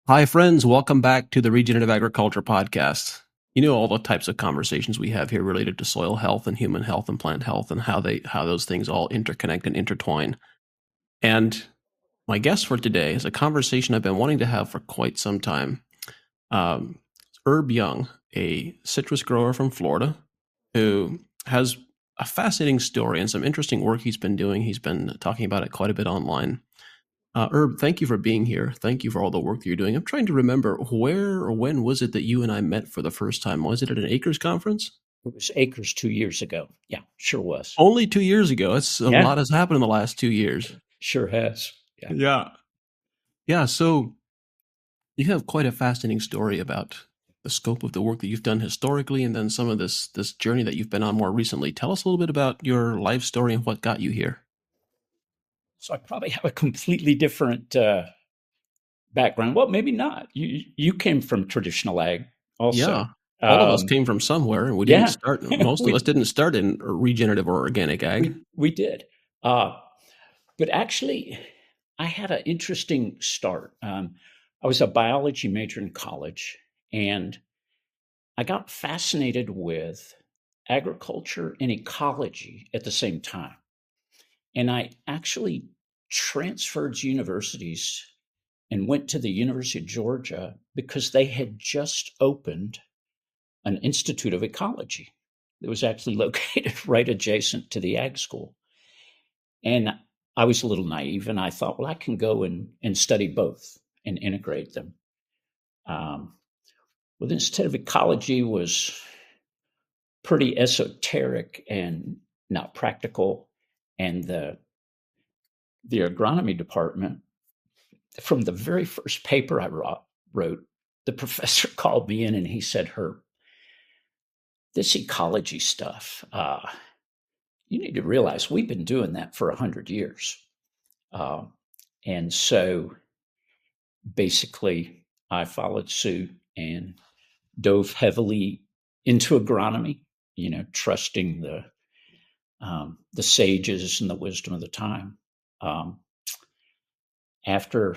Hi, friends. Welcome back to the Regenerative Agriculture Podcast. You know all the types of conversations we have here related to soil health and human health and plant health and how those things all interconnect and intertwine. And my guest for today is a conversation I've been wanting to have for quite some time. Um, Herb Young, a citrus grower from Florida, who has a fascinating story and some interesting work he's been doing. He's been talking about it quite a bit online. Herb, thank you for being here. Thank you for all the work that you're doing. I'm trying to remember where or when was it that you and I met for the first time? Was it at an Acres conference? It was Acres 2 years ago. Yeah, sure was. Only 2 years ago. It's a Yeah, lot has happened in the last 2 years. sure has. Yeah. Yeah. Yeah. So you have quite a fascinating story about the scope of the work that you've done historically, and then some of this journey that you've been on more recently. Tell us a little bit about your life story and what got you here. So I probably have a completely different background. Well, maybe not. You came from traditional ag also. Yeah. All of us Um, came from somewhere, and we didn't yeah, start. Most of us we didn't start in regenerative or organic ag. we did. Uh, but actually, I had an interesting start. I was a biology major in college, and I got fascinated with agriculture and ecology at the same time. And I actually transferred universities and went to the University of Georgia because they had just opened an Institute of Ecology that was actually located right adjacent to the ag school. And I was a little naive and I thought, well, I can go and study both and integrate them. Um, well, the Institute of Ecology was pretty esoteric and not practical. And the agronomy department, from the very first paper I wrote, the professor called me in and he said, Herb, this ecology stuff, you need to realize we've been doing that for 100 years. Uh, and so basically, I followed suit and dove heavily into agronomy, trusting the sages and the wisdom of the time. Um, After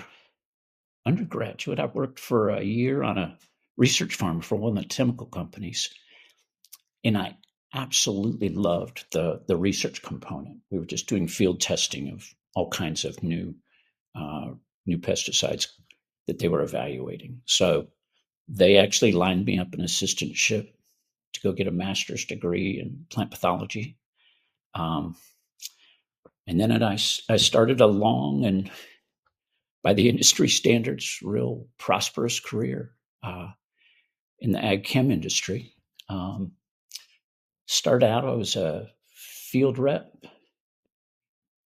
undergraduate, I worked for a year on a research farm for one of the chemical companies, and I absolutely loved the research component. We were just doing field testing of all kinds of uh, new pesticides that they were evaluating. So they actually lined me up an assistantship to go get a master's degree in plant pathology. Um, and then I started a long and, by the industry standards, real prosperous career in the ag chem industry. Um, Started out, I was a field rep,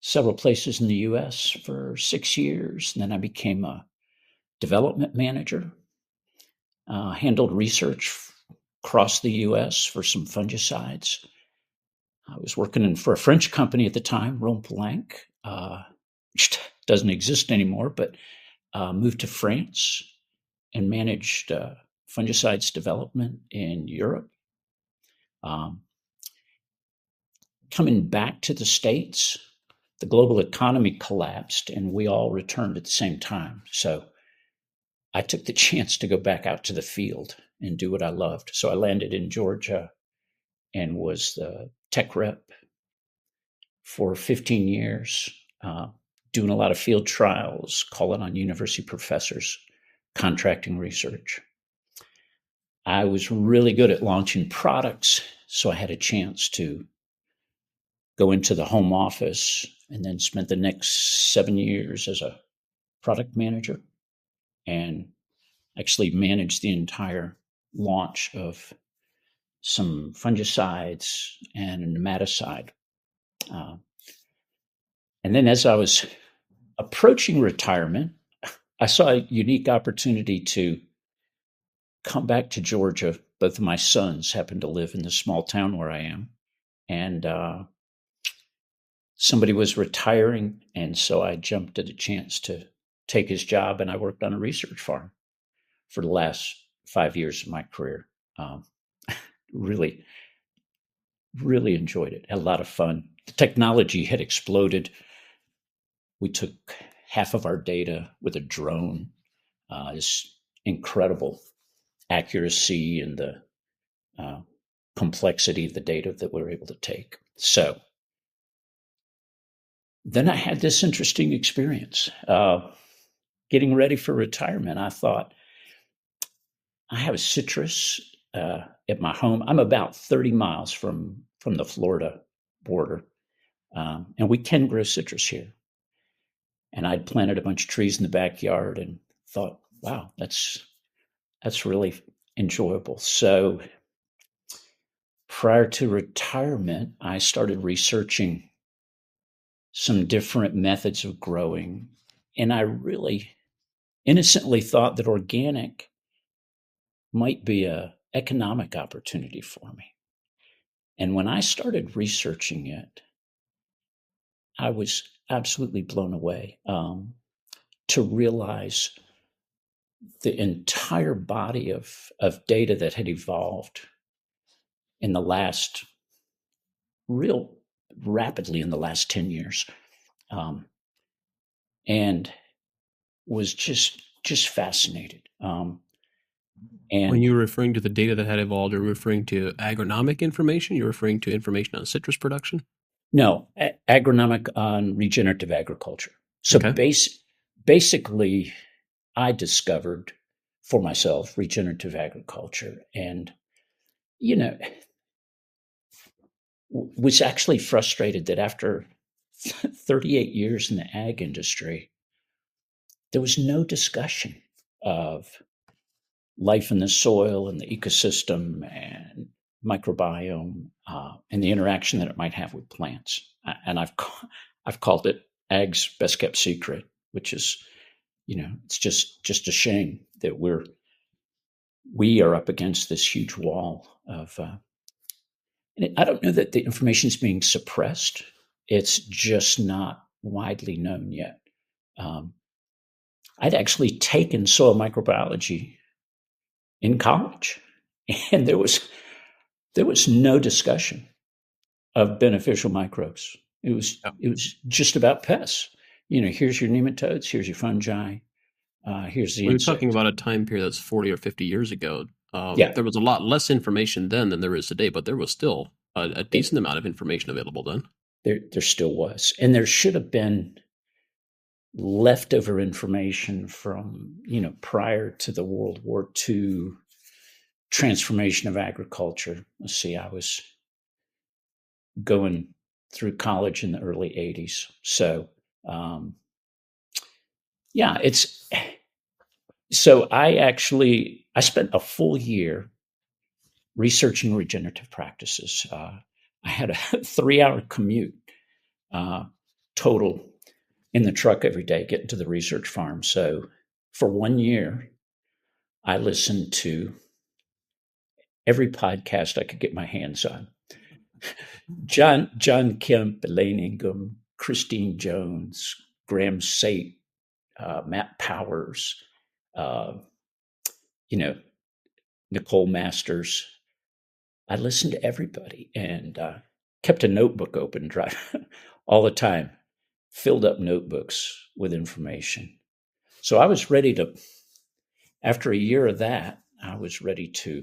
several places in the US for 6 years. And then I became a development manager, handled research across the US for some fungicides. I was working for a French company at the time, Rhone Poulenc, which doesn't exist anymore, but moved to France and managed fungicides development in Europe. Um, Coming back to the States, the global economy collapsed and we all returned at the same time. So I took the chance to go back out to the field and do what I loved. So I landed in Georgia and was the tech rep for 15 years, uh, doing a lot of field trials, calling on university professors, contracting research. I was really good at launching products, so I had a chance to go into the home office and then spent the next 7 years as a product manager and actually managed the entire launch of some fungicides and a nematicide. Uh, and then as I was approaching retirement, I saw a unique opportunity to come back to Georgia. Both of my sons happen to live in the small town where I am. And somebody was retiring. And so I jumped at a chance to take his job. And I worked on a research farm for the last 5 years of my career. Um, really, really enjoyed it. Had a lot of fun. The technology had exploded. We took half of our data with a drone this incredible accuracy and the complexity of the data that we were able to take. So then I had this interesting experience. Getting ready for retirement, I thought, I have citrus at my home. I'm about 30 miles from the Florida border, and we can grow citrus here. And I'd planted a bunch of trees in the backyard and thought, wow, that's really enjoyable. So prior to retirement, I started researching some different methods of growing. And I really innocently thought that organic might be a economic opportunity for me. And when I started researching it, I was absolutely blown away to realize the entire body of data that had evolved in the last real rapidly in the last 10 years, and was just fascinated. When And you were referring to the data that had evolved, are you referring to agronomic information? You're referring to information on citrus production? no, agronomic on regenerative agriculture. So Okay. basically, I discovered for myself regenerative agriculture, and you know, was actually frustrated that after 38 years in the ag industry, there was no discussion of life in the soil and the ecosystem and microbiome and the interaction that it might have with plants. And I've called it ag's best kept secret, which is, it's just a shame that we are up against this huge wall of. And I don't know that the information is being suppressed. It's just not widely known yet. Um, I'd actually taken soil microbiology in college, and there was no discussion of beneficial microbes. It was Yep. it was just about pests. Here's your nematodes, here's your fungi, here's the We were talking insects. about a time period that's 40 or 50 years ago. Yeah, There was a lot less information then than there is today, but there was still a it, decent amount of information available then. there still was, and there should have been leftover information from prior to the World War II transformation of agriculture. Let's see, I was going through college in the early 80s. So, um, yeah, so I spent a full year researching regenerative practices. I had a 3-hour commute total in the truck every day getting to the research farm. So for 1 year, I listened to every podcast I could get my hands on. John Kemp, Elaine Ingham, Christine Jones, Graham Sate, Matt Powers, uh, you know, Nicole Masters. I listened to everybody and kept a notebook open all the time, filled up notebooks with information. So I was ready to, after a year of that, I was ready to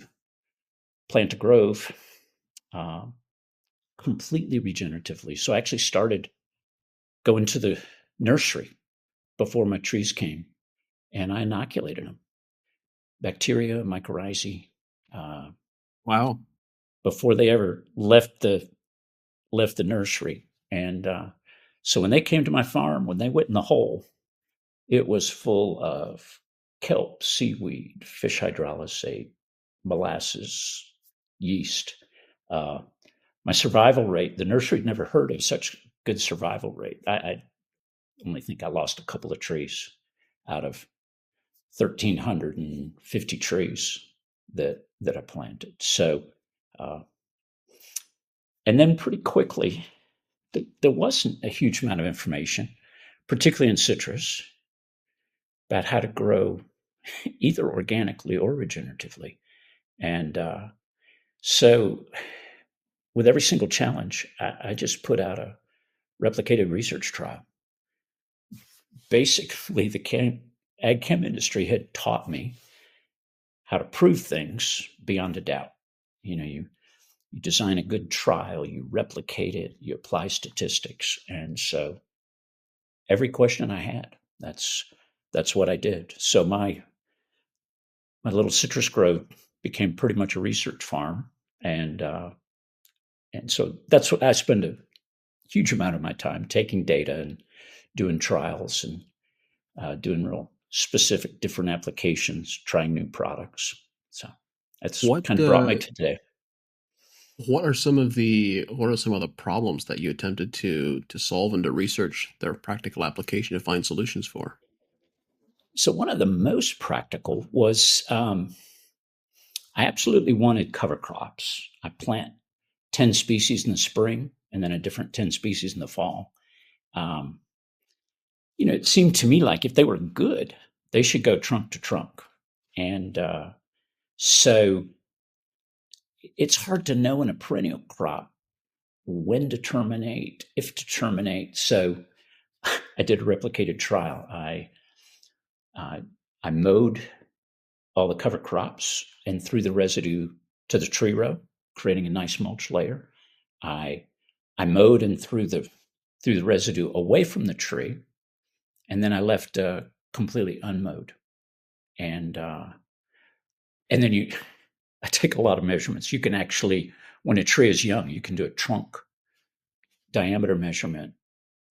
plant a grove uh, completely regeneratively. So I actually started going to the nursery before my trees came, and I inoculated them, bacteria, mycorrhizae, uh, Wow. before they ever left the nursery. And so when they came to my farm, when they went in the hole, it was full of kelp, seaweed, fish hydrolysate, molasses, yeast. Uh, my survival rate, the nursery never heard of such good survival rate. I only think I lost a couple of trees out of 1,350 trees that I planted. So, uh, and then pretty quickly, there wasn't a huge amount of information, particularly in citrus, about how to grow either organically or regeneratively. And so, with every single challenge, I just put out a replicated research trial. Basically, ag chem industry had taught me how to prove things beyond a doubt. You design a good trial, you replicate it, you apply statistics. And so every question I had, that's what I did. So my little citrus grove became pretty much a research farm. And so that's what I spend a huge amount of my time taking data and doing trials and doing real specific different applications, trying new products. So that's What kind of brought me to today. what are some of the problems that you attempted to solve and to research their practical application to find solutions for? So one of the most practical was I absolutely wanted cover crops. I plant 10 species in the spring and then a different 10 species in the fall. Um, it seemed to me like if they were good, they should go trunk to trunk. And so it's hard to know in a perennial crop when to terminate, if to terminate. So I did a replicated trial. Uh, I mowed all the cover crops and threw the residue to the tree row, creating a nice mulch layer. I I mowed and threw the residue away from the tree, and then I left completely unmowed. And and then I take a lot of measurements. You can actually, when a tree is young, you can do a trunk diameter measurement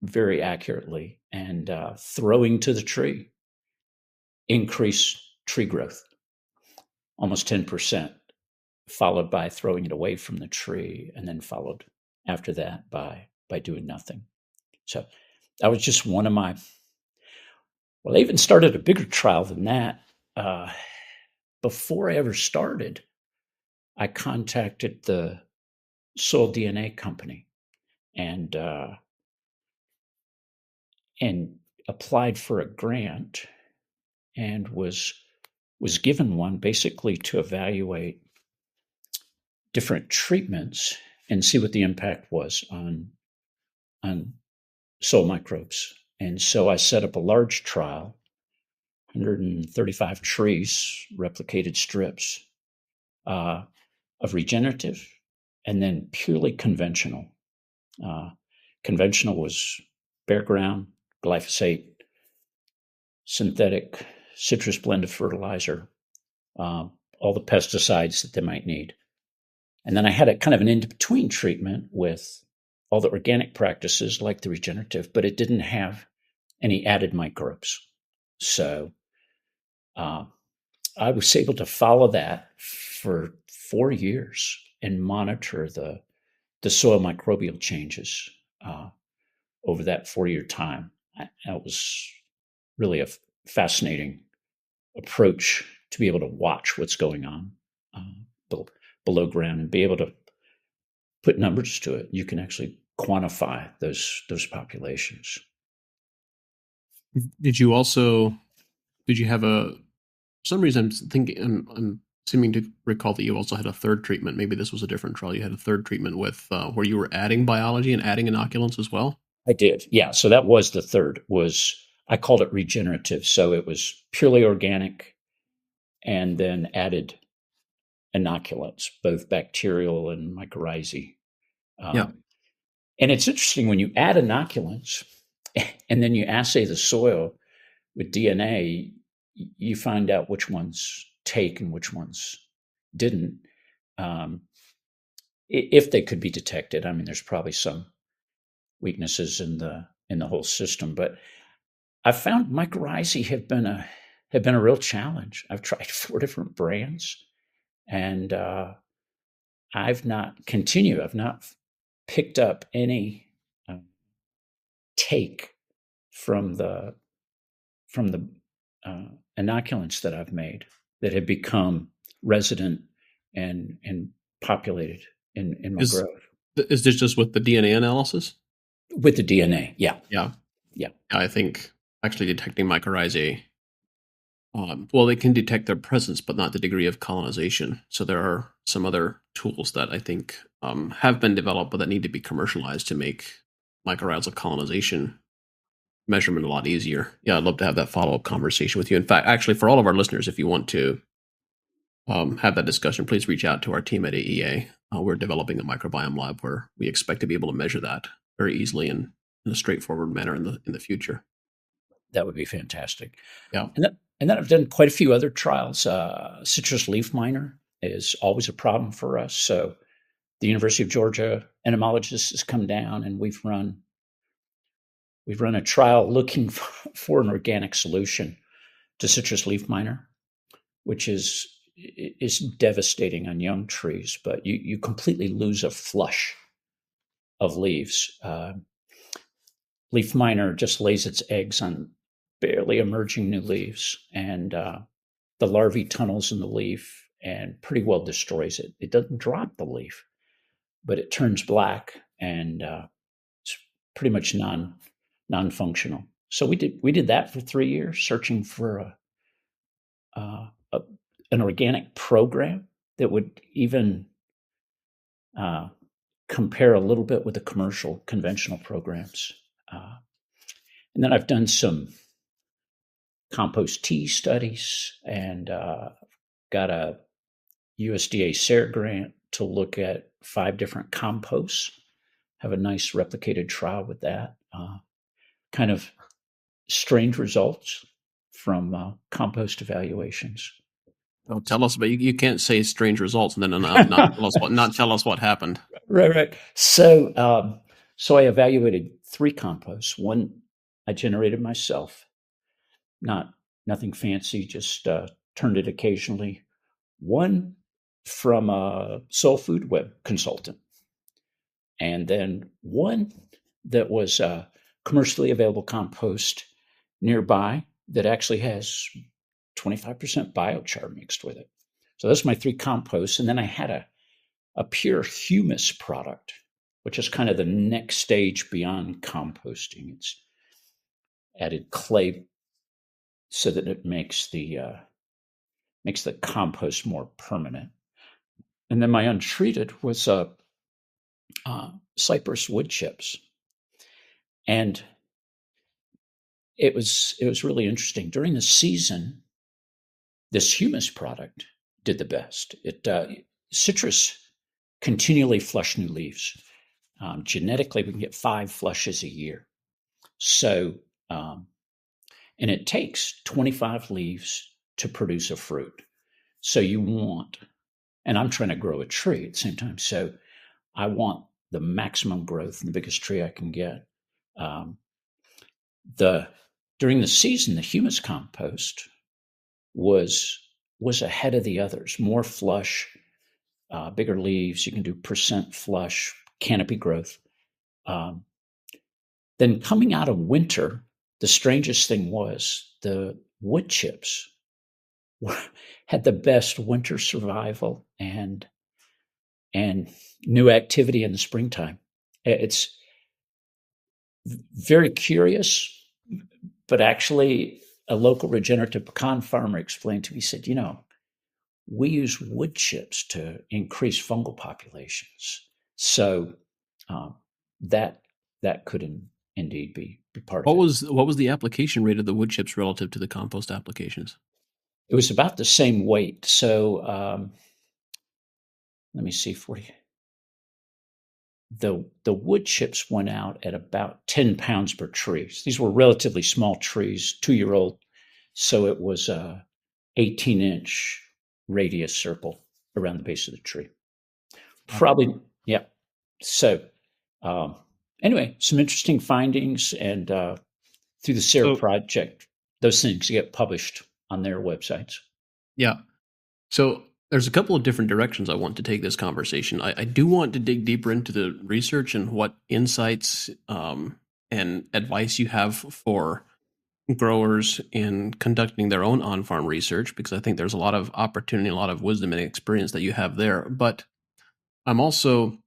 very accurately, and throwing to the tree increase tree growth almost 10%, followed by throwing it away from the tree, and then followed after that by doing nothing. So that was just one of my. Well, I even started a bigger trial than that. Uh, Before I ever started, I contacted the soil DNA company and and applied for a grant and was given one basically to evaluate different treatments and see what the impact was on soil microbes. And so I set up a large trial, 135 trees, replicated strips uh, of regenerative, and then purely conventional. Uh, Conventional was bare ground, glyphosate, synthetic citrus blend of fertilizer, uh, all the pesticides that they might need. And then I had a kind of an in between treatment with all the organic practices like the regenerative, but it didn't have any added microbes. So uh, I was able to follow that for 4 years and monitor the soil microbial changes over that 4 year time. That was really a fascinating approach to be able to watch what's going on below ground and be able to put numbers to it. You can actually quantify those populations. Did you also did you have a for some reason I'm thinking I'm seeming to recall that you also had a third treatment. Maybe this was a different trial. You had a third treatment with where you were adding biology and adding inoculants as well. I did, yeah. So that was the third. Was I called it regenerative? So it was purely organic, and then added inoculants, both bacterial and mycorrhizae. Yeah. Um, and it's interesting when you add inoculants and then you assay the soil with DNA, you find out which ones take and which ones didn't. Um, if they could be detected, I mean, there's probably some weaknesses in the whole system, but I found mycorrhizae have been a real challenge. I've tried 4 different brands, and I've not picked up any uh, take from the inoculants that I've made that have become resident and populated in my Is grove is this just with the DNA analysis? with the DNA. Yeah, Yeah. yeah. I think actually detecting mycorrhizae, well, they can detect their presence, but not the degree of colonization. So there are some other tools that I think have been developed, but that need to be commercialized to make mycorrhizal colonization measurement a lot easier. Yeah, I'd love to have that follow up conversation with you. In fact, actually, for all of our listeners, if you want to have that discussion, please reach out to our team at AEA. We're developing a microbiome lab where we expect to be able to measure that very easily and in a straightforward manner in the future. That would be fantastic. Yeah. And then I've done quite a few other trials. Citrus leaf miner is always a problem for us. So the University of Georgia entomologist has come down, and we've run a trial looking for an organic solution to citrus leaf miner, which is devastating on young trees. But you completely lose a flush of leaves. Leaf miner just lays its eggs on barely emerging new leaves, and the larvae tunnels in the leaf and pretty well destroys it. It doesn't drop the leaf, but it turns black, and it's pretty much non-functional. So we did that for 3 years, searching for an organic program that would even compare a little bit with the commercial conventional programs. And then I've done some compost tea studies, and got a USDA SARE grant to look at 5 different composts. Have a nice replicated trial with that. Kind of strange results from compost evaluations. Oh, tell us, but you can't say strange results and then not tell us what happened. Right. So I evaluated 3 composts. One I generated myself, nothing fancy, just turned it occasionally. One from a soul food web consultant, and then one that was a commercially available compost nearby that actually has 25% biochar mixed with it. So that's my 3 composts. And then I had a pure humus product, which is kind of the next stage beyond composting. It's added clay so that it makes the compost more permanent. And then my untreated was cypress wood chips, and it was really interesting. During the season, this humus product did the best. Citrus continually flush new leaves. Genetically, we can get 5 flushes a year. So, and it takes 25 leaves to produce a fruit. So you want, and I'm trying to grow a tree at the same time. So I want the maximum growth and the biggest tree I can get. During the season, the humus compost was ahead of the others. More flush, bigger leaves. You can do percent flush, canopy growth. Then coming out of winter, the strangest thing was the wood chips had the best winter survival and new activity in the springtime. It's very curious, but actually a local regenerative pecan farmer explained to me, he said, we use wood chips to increase fungal populations. So that could indeed be part of it. What was the application rate of the wood chips relative to the compost applications? It was about the same weight. So let me see for you. The wood chips went out at about 10 pounds per tree. These were relatively small trees, 2-year-old. So it was a 18-inch radius circle around the base of the tree. Probably, yeah. So anyway, some interesting findings, and through the SARE project, those things get published on their websites. Yeah. So there's a couple of different directions I want to take this conversation. I do want to dig deeper into the research and what insights and advice you have for growers in conducting their own on-farm research, because I think there's a lot of opportunity, a lot of wisdom and experience that you have there. But I'm also,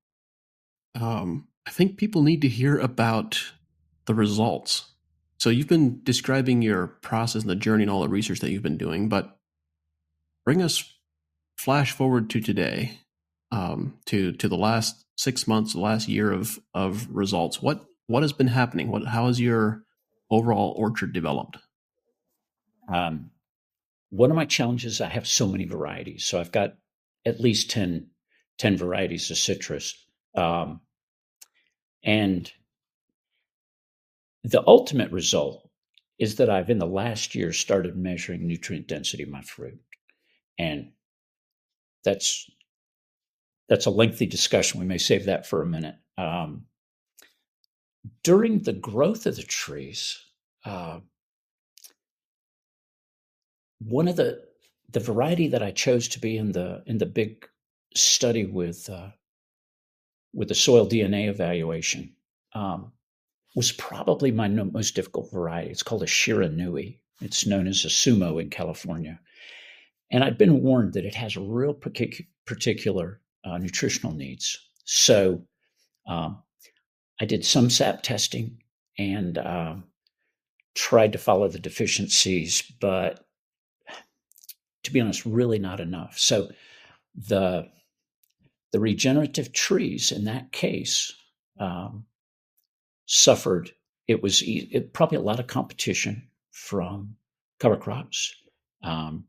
I think people need to hear about the results. So you've been describing your process and the journey and all the research that you've been doing, but bring us flash forward to today, to the last 6 months, the last year of results. What has been happening? How has your overall orchard developed? Um, One of my challenges, I have so many varieties. So I've got at least 10 varieties of citrus. Um, and the ultimate result is that I've in the last year started measuring nutrient density of my fruit. And that's that's a lengthy discussion. We may save that for a minute. During the growth of the trees, uh, one of the variety that I chose to be in the big study with the soil DNA evaluation was probably my most difficult variety. It's called a Shiranui. It's known as a sumo in California, and I'd been warned that it has real particular nutritional needs. So um, I did some sap testing and tried to follow the deficiencies, but to be honest, really not enough. So the the regenerative trees in that case um, suffered. It probably a lot of competition from cover crops. Um,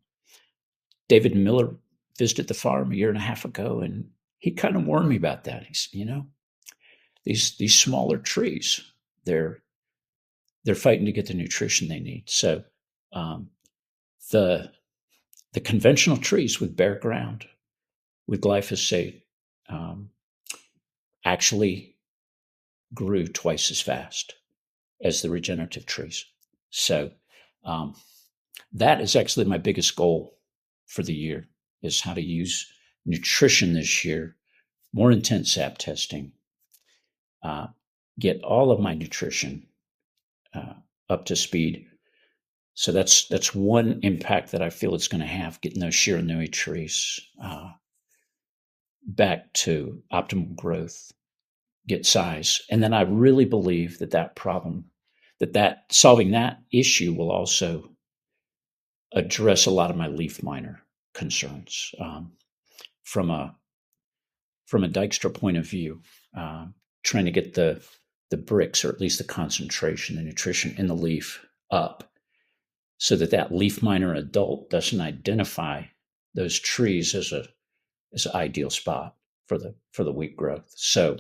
David Miller visited the farm a year and a half ago, and he kind of warned me about that. He's, these smaller trees, they're they're fighting to get the nutrition they need. So um, the the conventional trees with bare ground with glyphosate um, actually grew twice as fast as the regenerative trees. So um, that is actually my biggest goal for the year is how to use nutrition this year, more intense sap testing, uh, get all of my nutrition uh, up to speed. So that's one impact that I feel it's going to have, getting those Shiranui trees back to optimal growth, get size. And then I really believe that problem, that solving that issue will also address a lot of my leaf miner concerns from a from a Dijkstra point of view, trying to get the bricks or at least the concentration, the nutrition in the leaf up, so that leaf miner adult doesn't identify those trees as an ideal spot for the wheat growth. So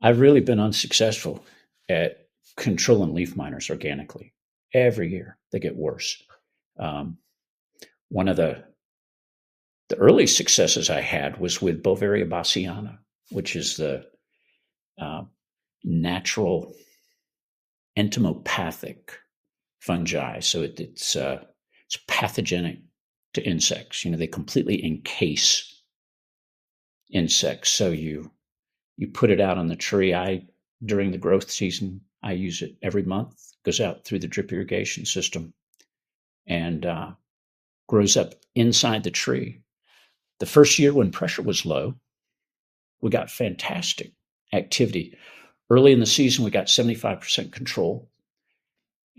I've really been unsuccessful at controlling leaf miners organically. Every year they get worse. Um, One of the early successes I had was with Bovaria bassiana, which is the uh, natural entomopathic fungi. So it's pathogenic to insects. They completely encase insects. So you put it out on the tree. During the growth season, I use it every month. Goes out through the drip irrigation system and grows up inside the tree. The first year when pressure was low, we got fantastic activity. Early in the season, we got 75% control.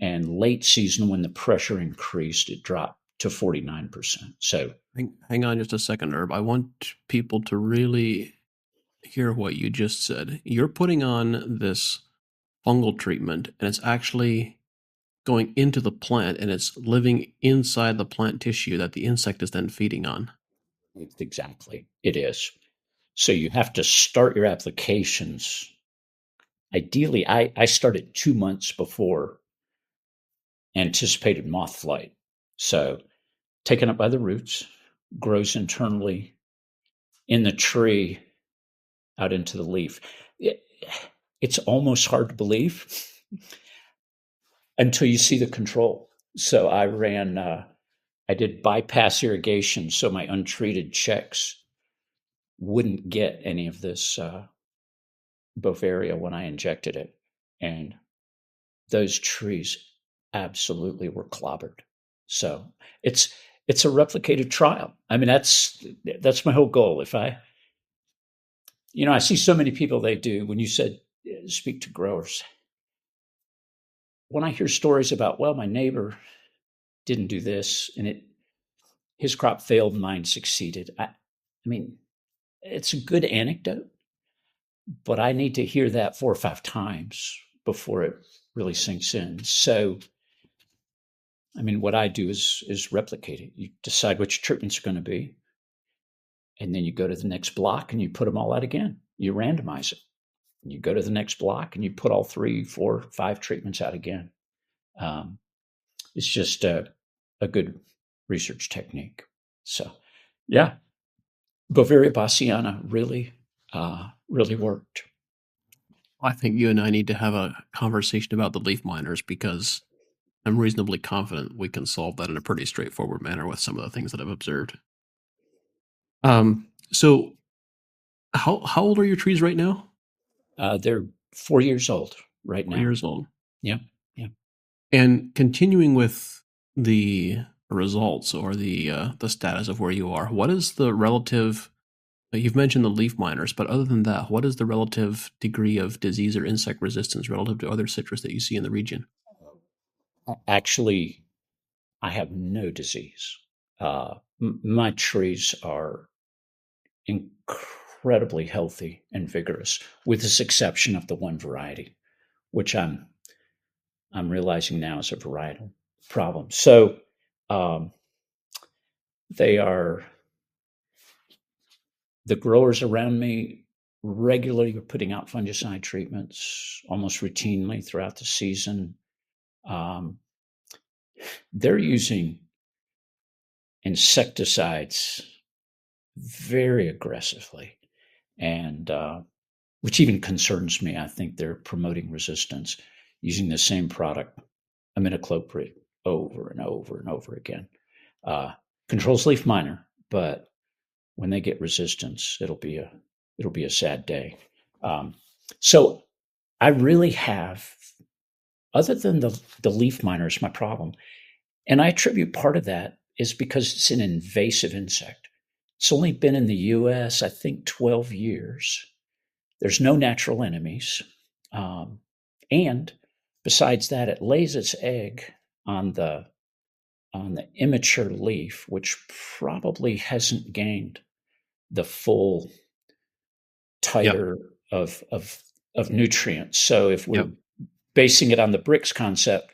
And late season, when the pressure increased, it dropped to 49%. So Hang on just a second, Herb. I want people to really hear what you just said. You're putting on this fungal treatment, and it's actually going into the plant, and it's living inside the plant tissue that the insect is then feeding on. exactly, it is. So you have to start your applications. Ideally, I started 2 months before anticipated moth flight. So taken up by the roots, grows internally in the tree out into the leaf. It's almost hard to believe until you see the control. So I did bypass irrigation so my untreated checks wouldn't get any of this Bovaria when I injected it. And those trees absolutely were clobbered. So it's it's a replicated trial. I mean, that's my whole goal. If I see so many people, they do, when you said speak to growers, when I hear stories about, well, my neighbor didn't do this and his crop failed, mine succeeded. I mean, it's a good anecdote, but I need to hear that 4 or 5 times before it really sinks in. So, I mean, what I do is replicate it. You decide what your treatments are going to be, and then you go to the next block and you put them all out again. You randomize it. You go to the next block and you put all 3, 4, 5 treatments out again. Um, it's just a good research technique. So, yeah, Bovaria bassiana really worked. I think you and I need to have a conversation about the leaf miners because I'm reasonably confident we can solve that in a pretty straightforward manner with some of the things that I've observed. So how old are your trees right now? They're 4 years old right 4 now. years old. Yeah, yeah. And continuing with the results or the status of where you are, what is the relative? You've mentioned the leaf miners, but other than that, what is the relative degree of disease or insect resistance relative to other citrus that you see in the region? Actually, I have no disease. My trees are incredibly healthy and vigorous, with this exception of the one variety, which I'm realizing now is a varietal problem. So um, they are the growers around me regularly are putting out fungicide treatments almost routinely throughout the season. Um, they're using insecticides very aggressively, and which even concerns me. I think they're promoting resistance using the same product, imidacloprid, over and over and over again. Uh, Controls leaf miner, but when they get resistance, it'll be a sad day. Um, so I really have, other than the leaf miner is my problem, and I attribute part of that is because it's an invasive insect. It's only been in the U.S. I think 12 years. There's no natural enemies. Um, and besides that, it lays its egg on the immature leaf, which probably hasn't gained the full Yep. titer of nutrients. So if we're Yep. basing it on the bricks concept,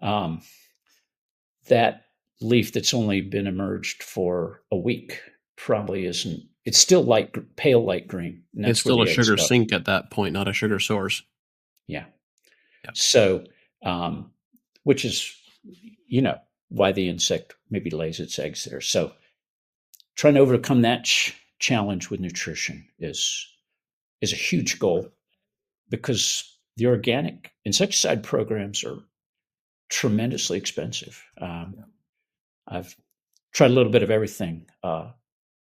um, that leaf that's only been emerged for a week probably isn't. It's still pale light green, and It's that's where still a the eggs sugar go. sink at that point, not a sugar source. Yeah. Yep. So, um, which is, you know, why the insect maybe lays its eggs there. So, trying to overcome that challenge with nutrition is a huge goal because the organic insecticide programs are tremendously expensive. I've tried a little bit of everything: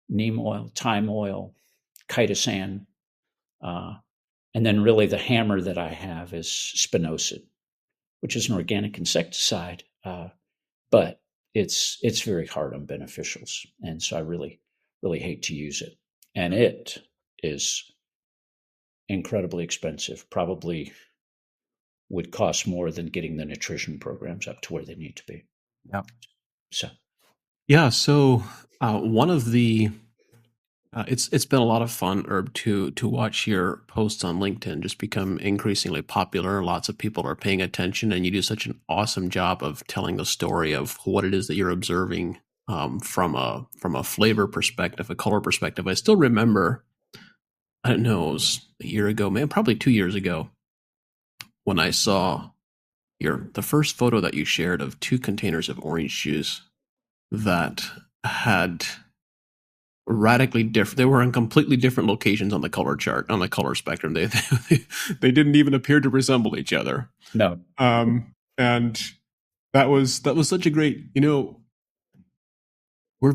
neem oil, thyme oil, chitosan, uh, and then really the hammer that I have is spinosad, which is an organic insecticide. But it's very hard on beneficials, and so I really hate to use it. And it is incredibly expensive. Probably would cost more than getting the nutrition programs up to where they need to be. Yep. So Yeah. So one of the it's been a lot of fun, Herb, to watch your posts on LinkedIn just become increasingly popular. Lots of people are paying attention, and you do such an awesome job of telling the story of what it is that you're observing from a flavor perspective, a color perspective. I still remember, I don't know, it was a year ago, man, probably 2 years ago, when I saw the first photo that you shared of two containers of orange juice that had radically different. They were in completely different locations on the color chart, on the color spectrum. They didn't even appear to resemble each other. no, And that was such a great. We're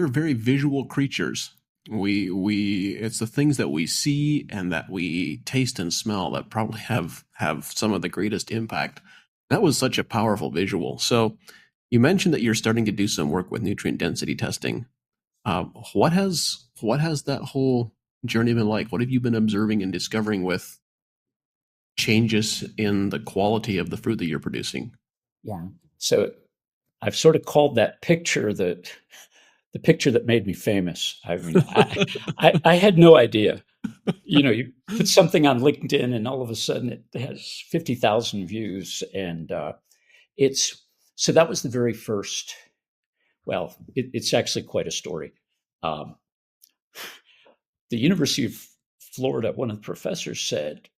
very visual creatures. We it's the things that we see and that we taste and smell that probably have some of the greatest impact. That was such a powerful visual. So you mentioned that you're starting to do some work with nutrient density testing. What has that whole journey been like? What have you been observing and discovering with changes in the quality of the fruit that you're producing? yeah. So I've sort of called that picture the picture that made me famous. I mean, I had no idea You put something on LinkedIn and all of a sudden it has 50,000 views. And it's so that was the very first. Well, it's actually quite a story. Um, the University of Florida, one of the professors said,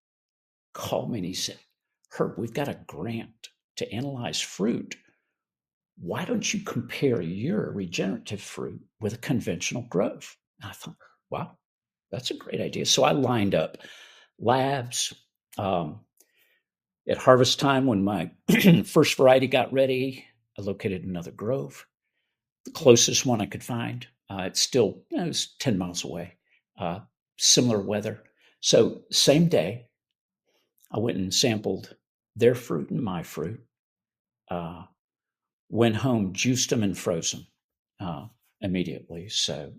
called me and he said, Herb, we've got a grant to analyze fruit. Why don't you compare your regenerative fruit with a conventional grove? And I thought, wow, that's a great idea. So I lined up labs. Um, at harvest time, when my first variety got ready, I located another grove, the closest one I could find. It's still, it was 10 miles away, uh, similar weather. So, same day, I went and sampled their fruit and my fruit, uh, went home, juiced them, and froze them immediately. So,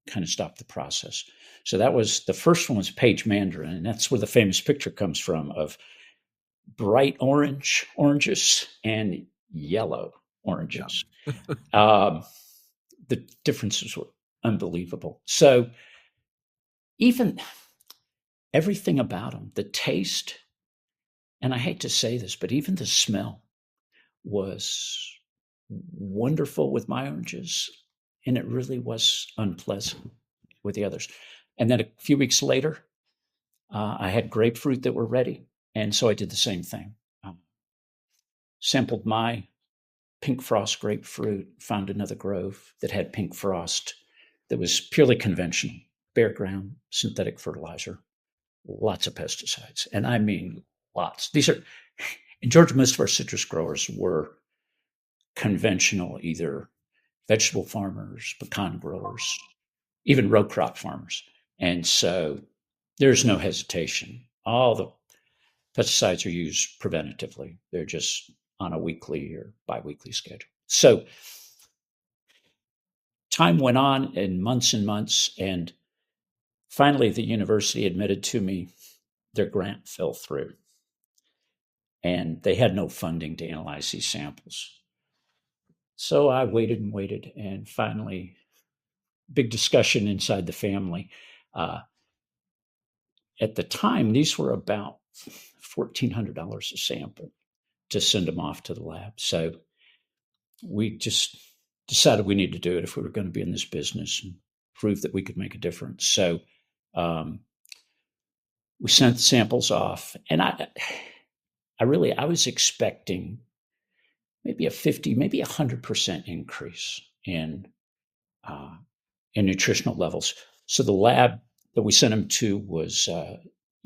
kind of stopped the process. So, that was the first one was Page Mandarin. And that's where the famous picture comes from of bright oranges and yellow Yeah. oranges. Um, the differences were unbelievable. So even everything about them, the taste, and I hate to say this, but even the smell was wonderful with my oranges, and it really was unpleasant with the others. And then a few weeks later, I had grapefruit that were ready, and so I did the same thing. Sampled my pink frost grapefruit, found another grove that had pink frost that was purely conventional, bare ground, synthetic fertilizer, lots of pesticides. And I mean lots. These are, in Georgia, most of our citrus growers were conventional, either vegetable farmers, pecan growers, even row crop farmers. And so there's no hesitation. All the pesticides are used preventatively, they're just on a weekly or biweekly schedule. So time went on and months, and finally the university admitted to me their grant fell through and they had no funding to analyze these samples. So I waited and waited, and finally, big discussion inside the family. Uh, at the time, these were about $1,400 a sample to send them off to the lab. So we just decided we need to do it if we were going to be in this business and prove that we could make a difference. So um, we sent the samples off, and I was expecting maybe a 50, maybe 100% increase uh, in nutritional levels. So the lab that we sent them to was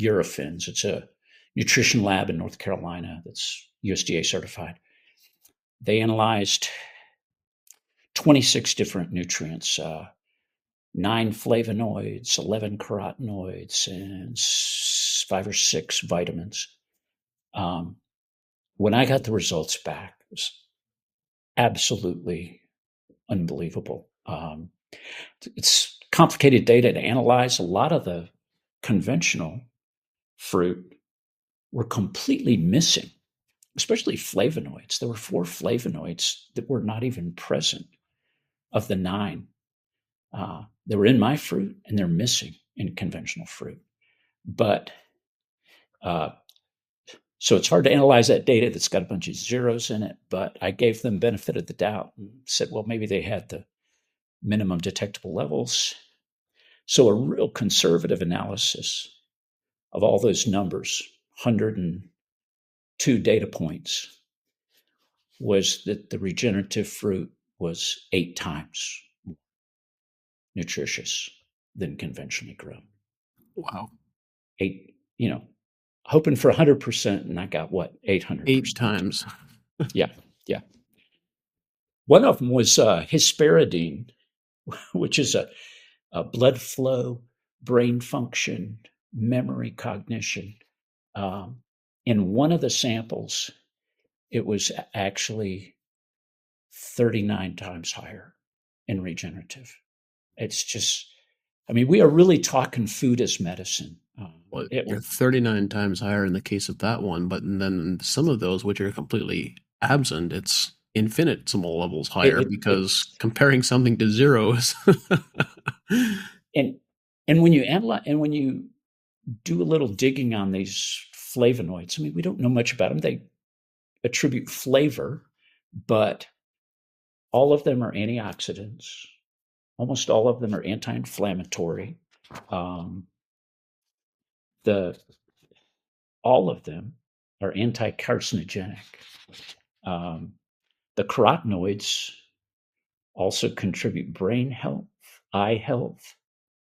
Eurofins. It's a nutrition lab in North Carolina that's USDA certified. They analyzed 26 different nutrients, 9 flavonoids, 11 carotenoids, and 5 or 6 vitamins. Um, when I got the results back, it was absolutely unbelievable. It's complicated data to analyze. A lot of the conventional fruit were completely missing, especially flavonoids. There were 4 flavonoids that were not even present of the 9. They were in my fruit and they're missing in conventional fruit. But uh, so it's hard to analyze that data that's got a bunch of zeros in it. But I gave them benefit of the doubt and said, well, maybe they had the minimum detectable levels. So a real conservative analysis of all those numbers, 102 data points, was that the regenerative fruit was 8 times nutritious than conventionally grown. Wow. 8, hoping for 100%, and I got what? 8 800%. times. Yeah, yeah. One of them was hesperidine, which is a blood flow, brain function, memory, cognition. In one of the samples, it was actually 39 times higher in regenerative. It's just, I mean, we are really talking food as medicine. Well, It, you're 39 times higher in the case of that one, but then some of those which are completely absent, it's infinitesimal levels higher because it's comparing something to zero is and and when you analyze and when you do a little digging on these flavonoids. I mean, we don't know much about them. They attribute flavor, but all of them are antioxidants. Almost all of them are anti-inflammatory. Um, the all of them are anti-carcinogenic. Um, the carotenoids also contribute brain health, eye health,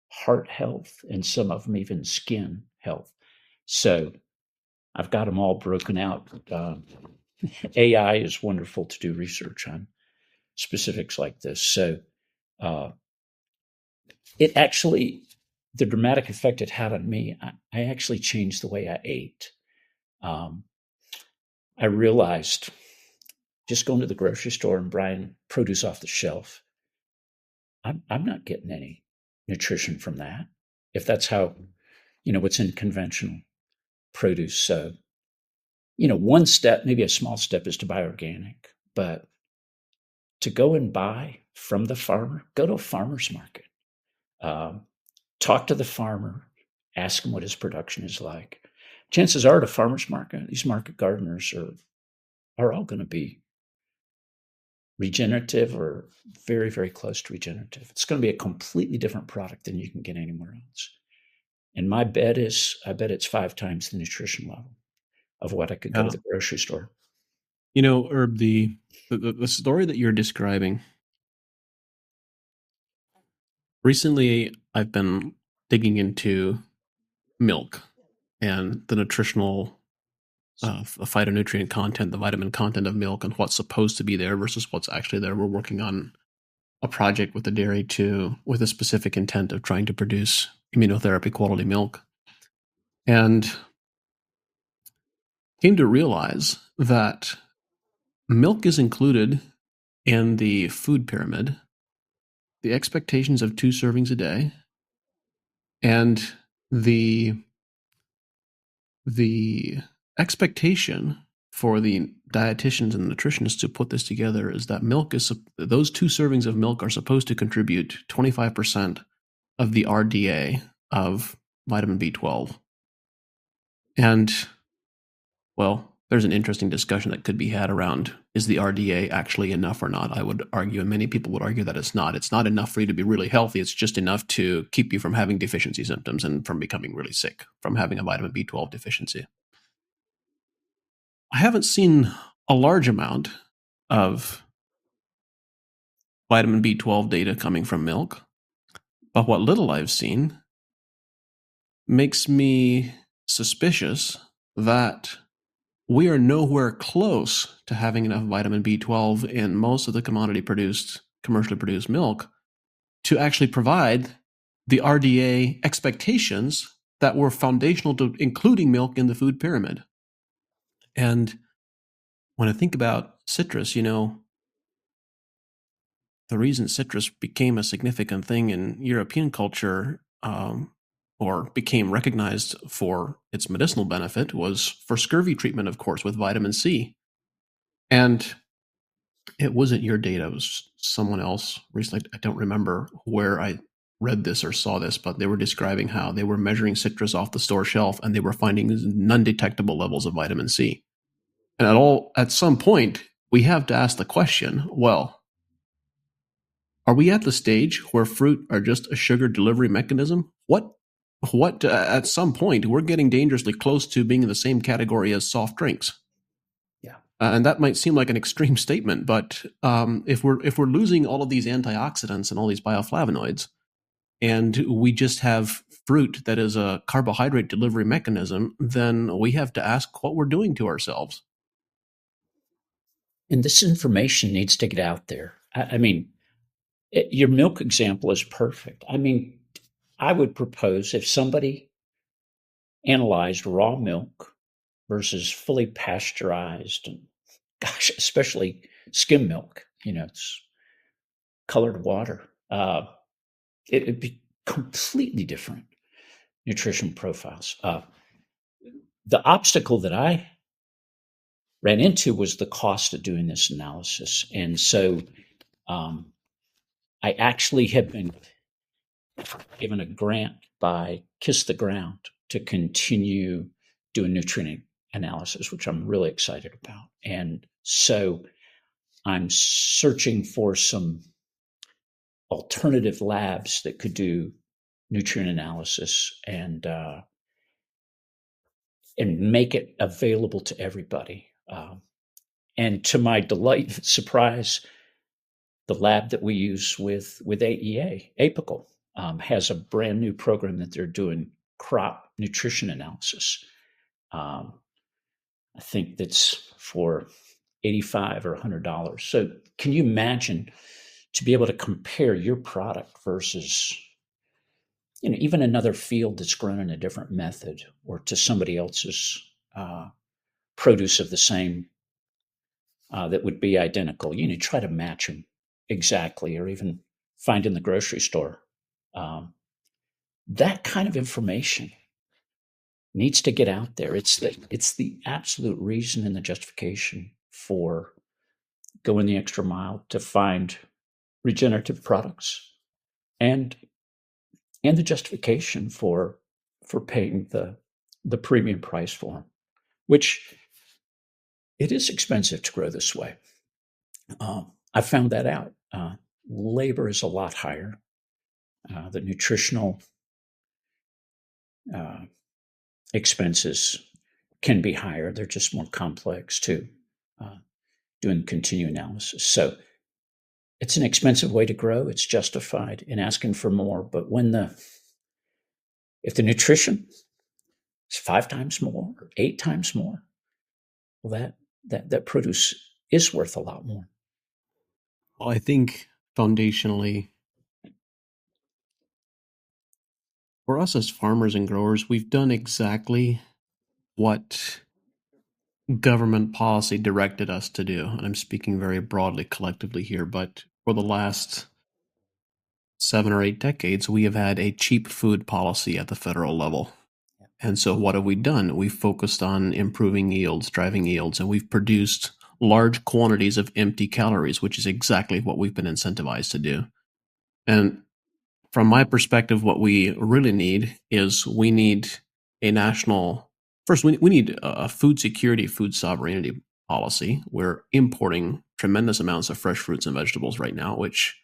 heart health, and some of them even skin health. So I've got them all broken out. AI is wonderful to do research on specifics like this. So uh, it actually, the dramatic effect it had on me, I actually changed the way I ate. Um, I realized just going to the grocery store and buying produce off the shelf, I'm not getting any nutrition from that. If that's how, what's in conventional produce. So, one step, maybe a small step is to buy organic, but to go and buy from the farmer, go to a farmer's market, um, talk to the farmer, ask him what his production is like. Chances are at a farmer's market, these market gardeners are all going to be regenerative or very, very close to regenerative. It's going to be a completely different product than you can get anywhere else. And my bet is, I bet it's 5 times the nutrition level of what I could go to Yeah. the grocery store. Herb, the story that you're describing, recently I've been digging into milk and the nutritional phytonutrient content, the vitamin content of milk, and what's supposed to be there versus what's actually there. We're working on a project with the dairy with a specific intent of trying to produce immunotherapy quality milk. And came to realize that milk is included in the food pyramid, the expectations of 2 servings a day, and the the expectation for the dietitians and nutritionists to put this together is that those 2 servings of milk are supposed to contribute 25% of the RDA of vitamin B12. And, well, there's an interesting discussion that could be had around, is the RDA actually enough or not? I would argue, and many people would argue, that it's not. It's not enough for you to be really healthy. It's just enough to keep you from having deficiency symptoms and from becoming really sick from having a vitamin B12 deficiency. I haven't seen a large amount of vitamin B12 data coming from milk, but what little I've seen makes me suspicious that we are nowhere close to having enough vitamin B12 in most of the commercially produced milk to actually provide the RDA expectations that were foundational to including milk in the food pyramid. And when I think about citrus, the reason citrus became a significant thing in European culture, or became recognized for its medicinal benefit, was for scurvy treatment, of course, with vitamin C. And it wasn't your data, it was someone else recently. I don't remember where I read this or saw this, but they were describing how they were measuring citrus off the store shelf and they were finding non-detectable levels of vitamin C. And at some point, we have to ask the question, well, are we at the stage where fruit are just a sugar delivery mechanism? At some point, we're getting dangerously close to being in the same category as soft drinks. Yeah. And that might seem like an extreme statement, but if we're losing all of these antioxidants and all these bioflavonoids, and we just have fruit that is a carbohydrate delivery mechanism, then we have to ask what we're doing to ourselves. And this information needs to get out there. I mean, your milk example is perfect. I mean, I would propose if somebody analyzed raw milk versus fully pasteurized, and gosh, especially skim milk, it's colored water, it'd be completely different nutrition profiles. The obstacle that I ran into was the cost of doing this analysis. And so I actually have been given a grant by Kiss the Ground to continue doing nutrient analysis, which I'm really excited about. And so I'm searching for some alternative labs that could do nutrient analysis and make it available to everybody. And to my delight, surprise, the lab that we use with AEA, Apical, has a brand new program that they're doing crop nutrition analysis. Um, I think that's for $85 or $100. So can you imagine to be able to compare your product versus even another field that's grown in a different method or to somebody else's produce of the same that would be identical? Try to match them exactly, or even find in the grocery store. Um, that kind of information needs to get out there. It's the absolute reason and the justification for going the extra mile to find regenerative products, and the justification for paying the premium price for them, which it is expensive to grow this way. I found that out. Labor is a lot higher. The nutritional uh, expenses can be higher. They're just more complex too, doing continued analysis. So it's an expensive way to grow. It's justified in asking for more. But if the nutrition is 5 times more or 8 times more, well, that produce is worth a lot more. Well, I think foundationally, for us as farmers and growers, we've done exactly what government policy directed us to do. And I'm speaking very broadly, collectively here, but for the last 7 or 8 decades, we have had a cheap food policy at the federal level. And so what have we done? We've focused on improving yields, driving yields, and we've produced large quantities of empty calories, which is exactly what we've been incentivized to do. And from my perspective, what we really need is we need a national, first, we need a food security, food sovereignty policy. We're importing tremendous amounts of fresh fruits and vegetables right now, which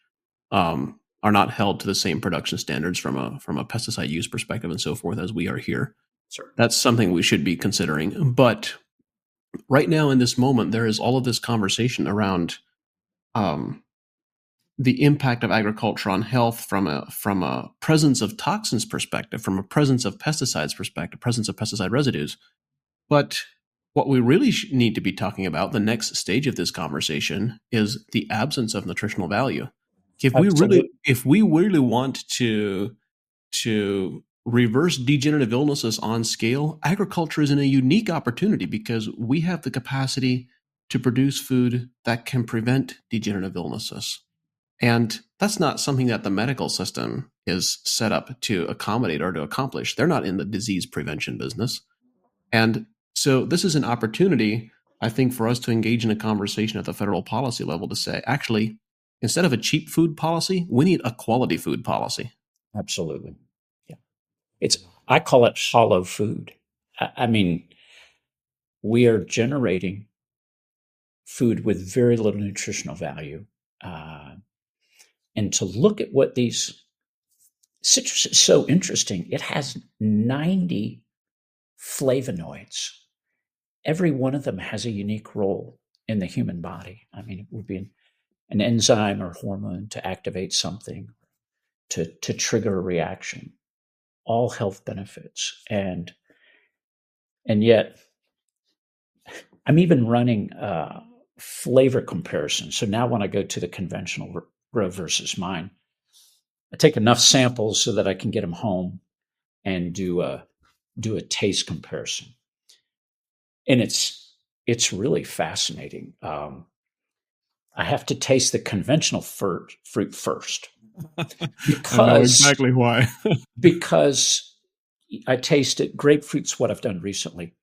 are not held to the same production standards from a pesticide use perspective and so forth as we are here. Sure. That's something we should be considering. But right now, in this moment, there is all of this conversation around um, the impact of agriculture on health from a presence of toxins perspective, from a presence of pesticides perspective, presence of pesticide residues. But what we really need to be talking about, the next stage of this conversation, is the absence of nutritional value. Absolutely. If we really want to reverse degenerative illnesses on scale, agriculture is in a unique opportunity because we have the capacity to produce food that can prevent degenerative illnesses. And that's not something that the medical system is set up to accommodate or to accomplish. They're not in the disease prevention business. And so this is an opportunity, I think, for us to engage in a conversation at the federal policy level to say, actually, instead of a cheap food policy, we need a quality food policy. Absolutely. Yeah. I call it hollow food. I mean, we are generating food with very little nutritional value. Uh, and to look at what these citrus is so interesting. It has 90 flavonoids. Every one of them has a unique role in the human body. I mean, it would be an enzyme or hormone to activate something, to trigger a reaction, all health benefits. And yet, I'm even running flavor comparisons. So now when I go to the conventional grow versus mine, I take enough samples so that I can get them home and do a taste comparison. And it's really fascinating. I have to taste the conventional fruit first I know because exactly why. because I tasted grapefruit's what I've done recently,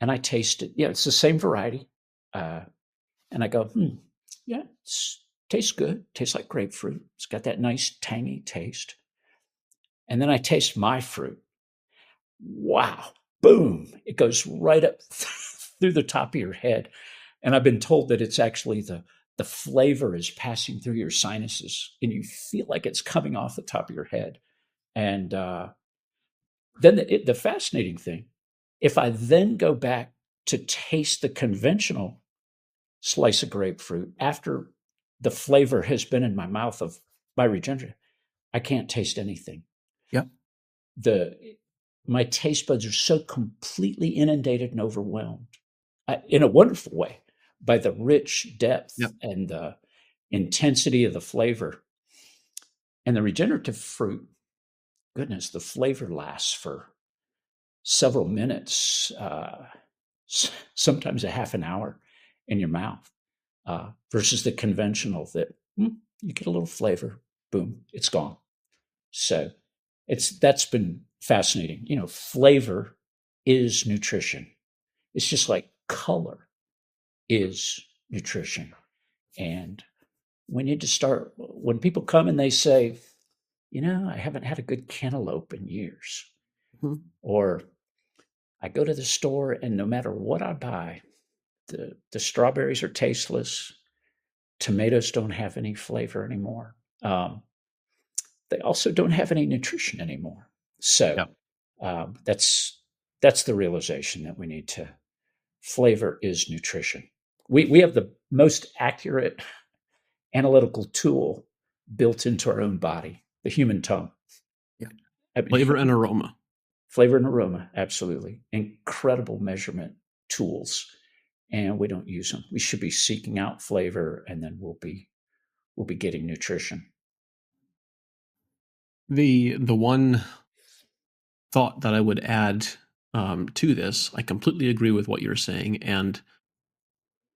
and I tasted it's the same variety, and I go yeah, it tastes good, tastes like grapefruit. It's got that nice tangy taste, and then I taste my fruit, wow, boom, it goes right up through the top of your head. And I've been told that it's actually the flavor is passing through your sinuses and you feel like it's coming off the top of your head. And then the fascinating thing, if I then go back to taste the conventional slice of grapefruit after the flavor has been in my mouth of my regenerative, I can't taste anything. Yep. The My taste buds are so completely inundated and overwhelmed, in a wonderful way, by the rich depth Yep. and the intensity of the flavor. And the regenerative fruit, goodness, the flavor lasts for several minutes, sometimes a half an hour in your mouth, versus the conventional that you get a little flavor, boom, it's gone. So that's been fascinating. Flavor is nutrition. It's just like color is nutrition. And we need to start when people come and they say, I haven't had a good cantaloupe in years. Mhm. Or I go to the store and no matter what I buy, the strawberries are tasteless. Tomatoes don't have any flavor anymore. They also don't have any nutrition anymore. So Yep. that's the realization that we need to. Flavor is nutrition. We have the most accurate analytical tool built into our own body, the human tongue. Yep. I mean, Flavor and aroma. flavor and aroma, absolutely. Incredible measurement tools, and we don't use them. We should be seeking out flavor, and then we'll be getting nutrition. The one thought that I would add to this, I completely agree with what you're saying, and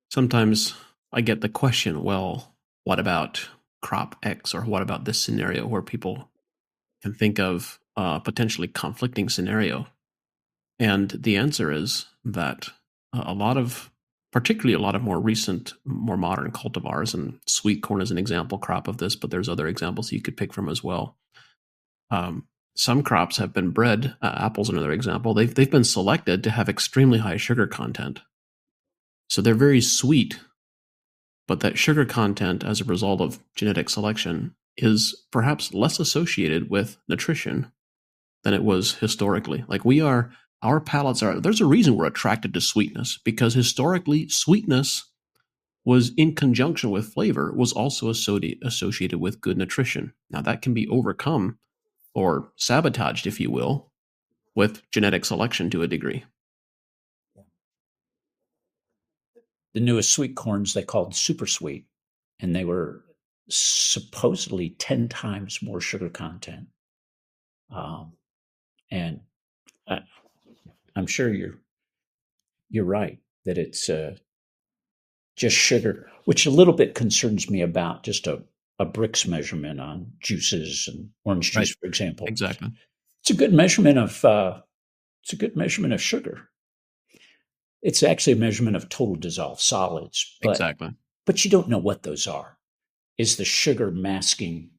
sometimes I get the question, well, what about crop X, or what about this scenario, where people can think of a potentially conflicting scenario. And the answer is that a lot of, particularly a lot of more recent, more modern cultivars, and sweet corn is an example crop of this, but there's other examples you could pick from as well. Some crops have been bred, apples another example, they've been selected to have extremely high sugar content. So they're very sweet, but that sugar content as a result of genetic selection is perhaps less associated with nutrition than it was historically. Like our palates are, there's a reason we're attracted to sweetness, because historically sweetness was in conjunction with flavor, was also associated with good nutrition. Now that can be overcome or sabotaged, if you will, with genetic selection to a degree. The newest sweet corns they called super sweet, and they were supposedly 10 times more sugar content. Um, and I, I'm sure you're right that it's just sugar, which a little bit concerns me about just a Brix measurement on juices and orange Right. juice, for example. Exactly. It's a good measurement of sugar. It's actually a measurement of total dissolved solids, but Exactly. you don't know what those are. Is the sugar masking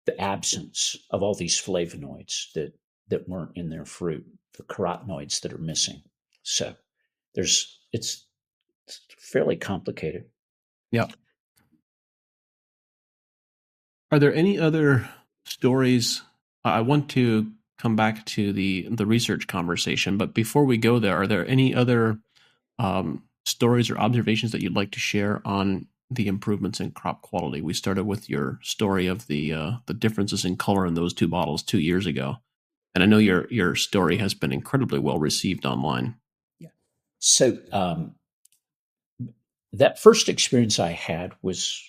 the absence of all these flavonoids that weren't in their fruit, the carotenoids that are missing? So it's fairly complicated. Yeah. Are there any other stories? I want to come back to the research conversation, but before we go there, are there any other stories or observations that you'd like to share on the improvements in crop quality? We started with your story of the differences in color in those two bottles 2 years ago, and I know your story has been incredibly well received online. Yeah. So that first experience I had was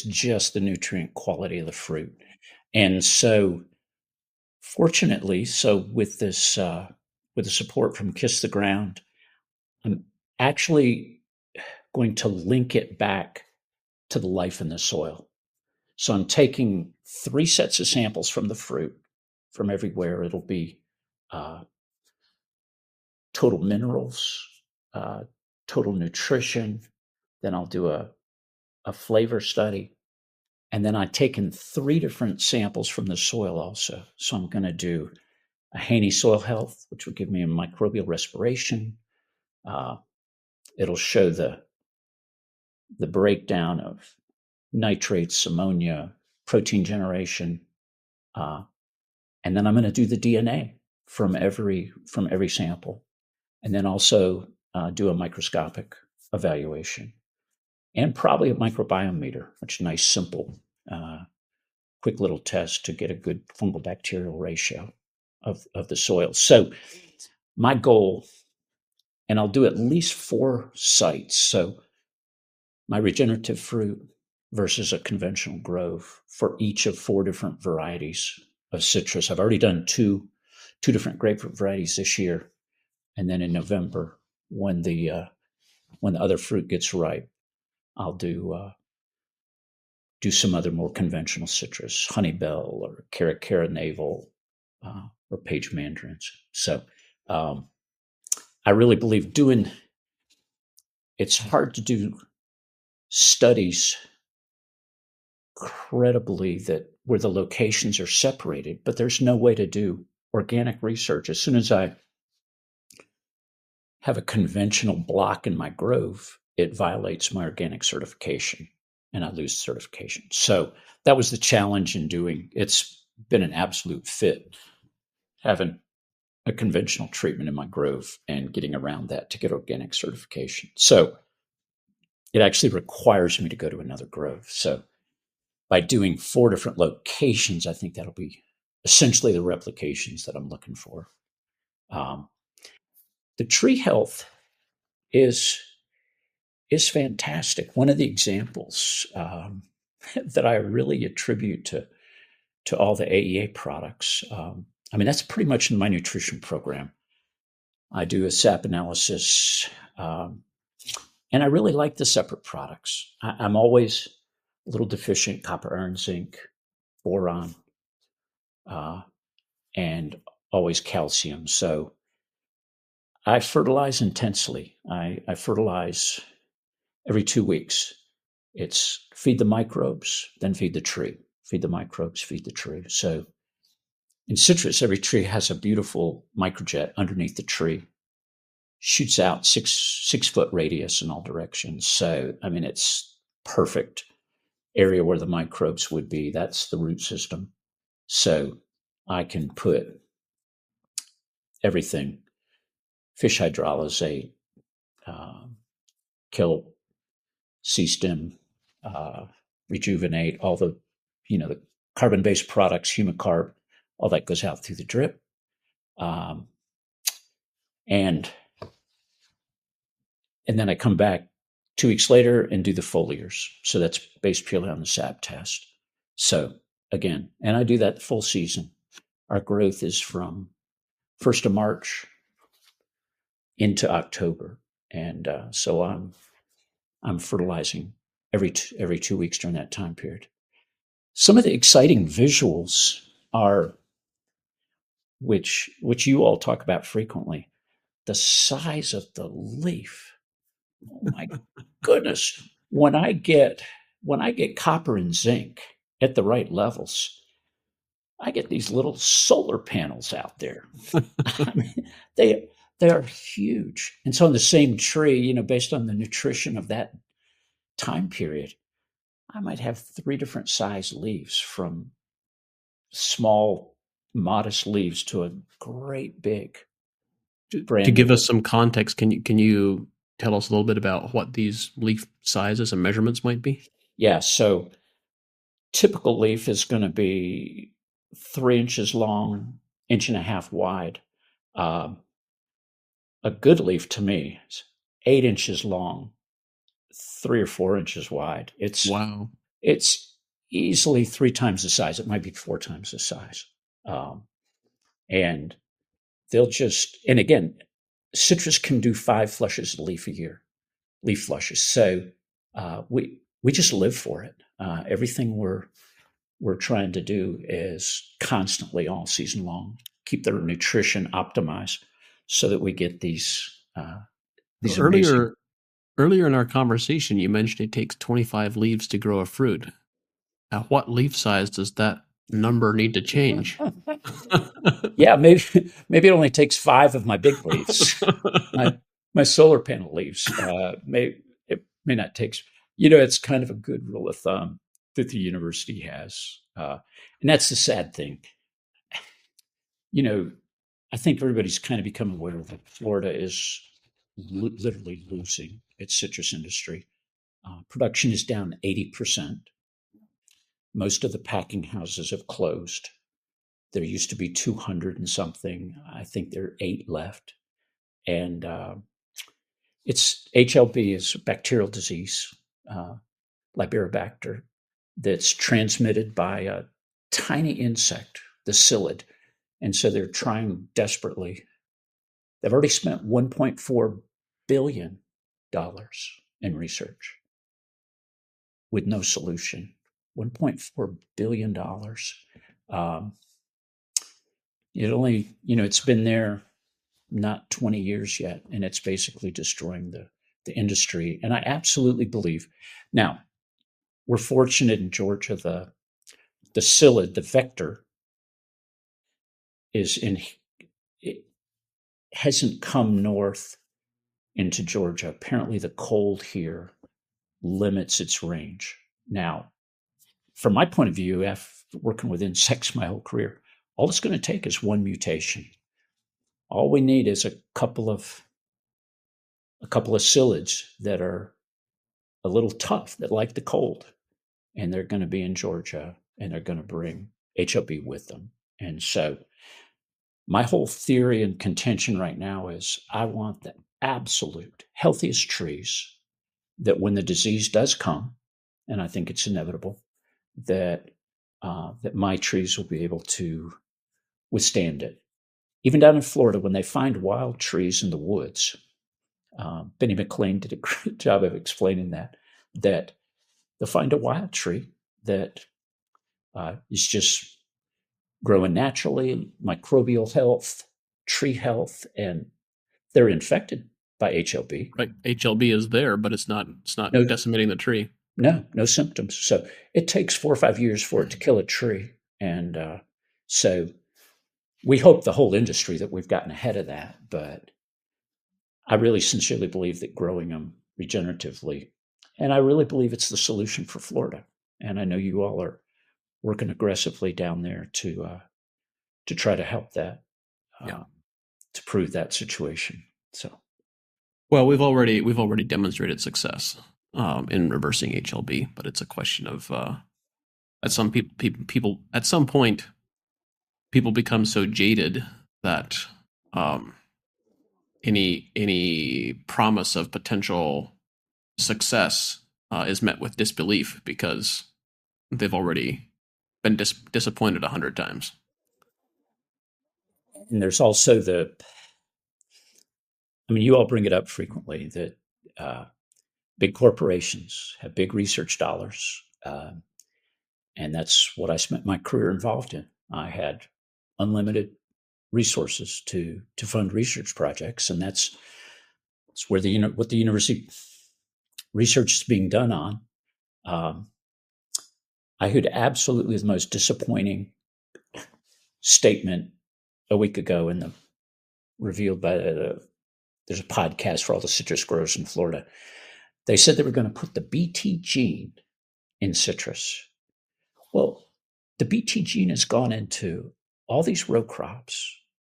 just the nutrient quality of the fruit, and so fortunately, so with the support from Kiss the Ground, I'm actually going to link it back to the life in the soil. So I'm taking 3 sets of samples from the fruit from everywhere. It'll be uh, total minerals, uh, total nutrition. Then I'll do a flavor study. And then I've taken 3 different samples from the soil also. So I'm going to do a Haney soil health, which will give me a microbial respiration. Uh, it'll show the breakdown of nitrates, ammonia, protein generation, uh, and then I'm going to do the DNA from every sample, and then also do a microscopic evaluation, and probably a microbiome meter, which is a nice, simple, quick little test to get a good fungal bacterial ratio of the soil. So my goal, and I'll do at least 4 sites. So my regenerative fruit versus a conventional grove for each of 4 different varieties of citrus. I've already done two different grapefruit varieties this year, and then in November, when the other fruit gets ripe, I'll do some other more conventional citrus, honeybell or carotenoids, or page mandarins. So um, I really believe doing. It's hard to do studies credibly that where the locations are separated, but there's no way to do organic research. As soon as I have a conventional block in my grove, it violates my organic certification and I lose certification. So that was the challenge in doing. It's been an absolute fit having a conventional treatment in my grove and getting around that to get organic certification. So it actually requires me to go to another grove. So by doing 4 different locations, I think that'll be essentially the replications that I'm looking for. Um, the tree health is is fantastic. One of the examples that I really attribute to all the AEA products. I mean, that's pretty much in my nutrition program. I do a SAP analysis, and I really like the separate products. I'm always a little deficient copper, iron, zinc, boron, uh, and always calcium. So I fertilize intensely. I fertilize every 2 weeks. It's feed the microbes, then feed the tree. Feed the microbes, feed the tree. So in citrus, every tree has a beautiful microjet underneath the tree, shoots out 6 foot radius in all directions. So I mean, it's perfect area where the microbes would be. That's the root system. So I can put everything: fish hydrolysate, uh, kill C-stem, uh, rejuvenate, all the carbon-based products, humicarb, all that goes out through the drip. Um, and and then I come back 2 weeks later and do the foliars. So that's based purely on the SAP test. So again, and I do that full season. Our growth is from 1st of March into October, and so I'm fertilizing every 2 weeks during that time period. Some of the exciting visuals are, which you all talk about frequently, the size of the leaf. Oh my goodness. When I get copper and zinc at the right levels, I get these little solar panels out there. I mean, they are huge. And so in the same tree, based on the nutrition of that time period, I might have 3 different size leaves, from small, modest leaves to a great big, To brand new give us leaf. some context, can you tell us a little bit about what these leaf sizes and measurements might be? Yeah, so typical leaf is going to be 3 inches long, inch and a half wide. Um, a good leaf to me is 8 inches long, 3 or 4 inches wide. Wow. It's easily 3 times the size. It might be 4 times the size. Um, and and again, citrus can do 5 flushes of leaf a year, leaf flushes. So we just live for it. Everything we're trying to do is constantly, all season long, keep their nutrition optimized so that we get these amazing. Earlier in our conversation, you mentioned it takes 25 leaves to grow a fruit. What leaf size does that number need to change? Yeah, maybe maybe it only takes 5 of my big leaves, my my solar panel leaves. It may not take. It's kind of a good rule of thumb that the university has, and that's the sad thing. You know, I think everybody's kind of become aware that Florida is literally losing its citrus industry. Production is down 80%. Most of the packing houses have closed. There used to be 200 and something. I think there are 8 left. And it's HLB is a bacterial disease, uh, Liberibacter, that's transmitted by a tiny insect, the psyllid. And so they're trying desperately. They've already spent $1.4 billion in research with no solution. $1.4 billion. Um, it's been there not 20 years yet, and it's basically destroying the industry. And I absolutely believe. Now, we're fortunate in Georgia, the psyllid, the vector, is in it hasn't come north into Georgia. Apparently, the cold here limits its range. Now, from my point of view, after working with insects my whole career, all it's going to take is one mutation. All we need is a couple of psyllids that are a little tough, that like the cold, and they're going to be in Georgia, and they're going to bring HOB with them. And so my whole theory and contention right now is I want the absolute healthiest trees that when the disease does come, and I think it's inevitable, that that my trees will be able to withstand it. Even down in Florida, when they find wild trees in the woods, Benny McLean did a great job of explaining that they'll find a wild tree that is just growing naturally, microbial health, tree health, and they're infected by HLB. Right, HLB is there, but it's not No, decimating the tree. no symptoms. So it takes 4 or 5 years for it to kill a tree, and so we hope the whole industry that we've gotten ahead of that. But I really sincerely believe that growing them regeneratively, and I really believe it's the solution for Florida. And I know you all are working aggressively down there to try to help that, Yeah. to prove that situation. So, Well, we've already demonstrated success in reversing HLB, but it's a question of at some people at some point people become so jaded that um, any promise of potential success is met with disbelief because they've already been disappointed 100 times. and there's also you all bring it up frequently that uh, big corporations have big research dollars, and that's what I spent my career involved in. I had unlimited resources to fund research projects, and that's where what the university research is being done on. Um, I heard absolutely the most disappointing statement a week ago in the revealed by there's a podcast for all the citrus growers in Florida. They said they were going to put the BT gene in citrus. Well, the BT gene has gone into all these row crops.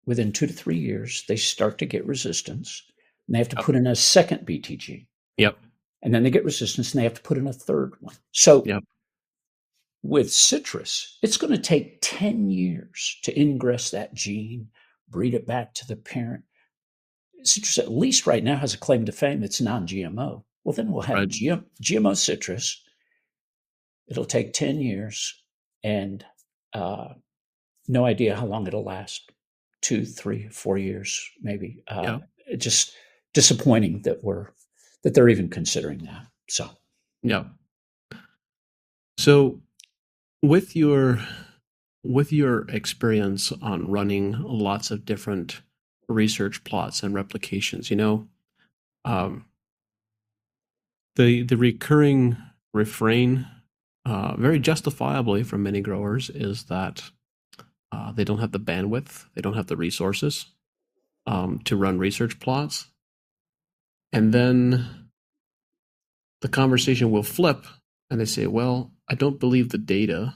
Within 2 to 3 years, they start to get resistance, and they have to Yep. put in a second BT gene. Yep. And then they get resistance, and they have to put in a third one. So Yep. with citrus, it's going to take 10 years to ingress that gene, breed it back to the parent. Citrus, at least right now, has a claim to fame. It's non-GMO. Well, then we'll have Right. GMO citrus. It'll take 10 years, and no idea how long it'll last. 2, 3, 4 years, maybe. Yeah. It's just disappointing that they're even considering that. So, Yeah. So with your experience on running lots of different research plots and replications, um, the recurring refrain very justifiably from many growers, is that they don't have the bandwidth, they don't have the resources to run research plots. And then the conversation will flip and they say, well, I don't believe the data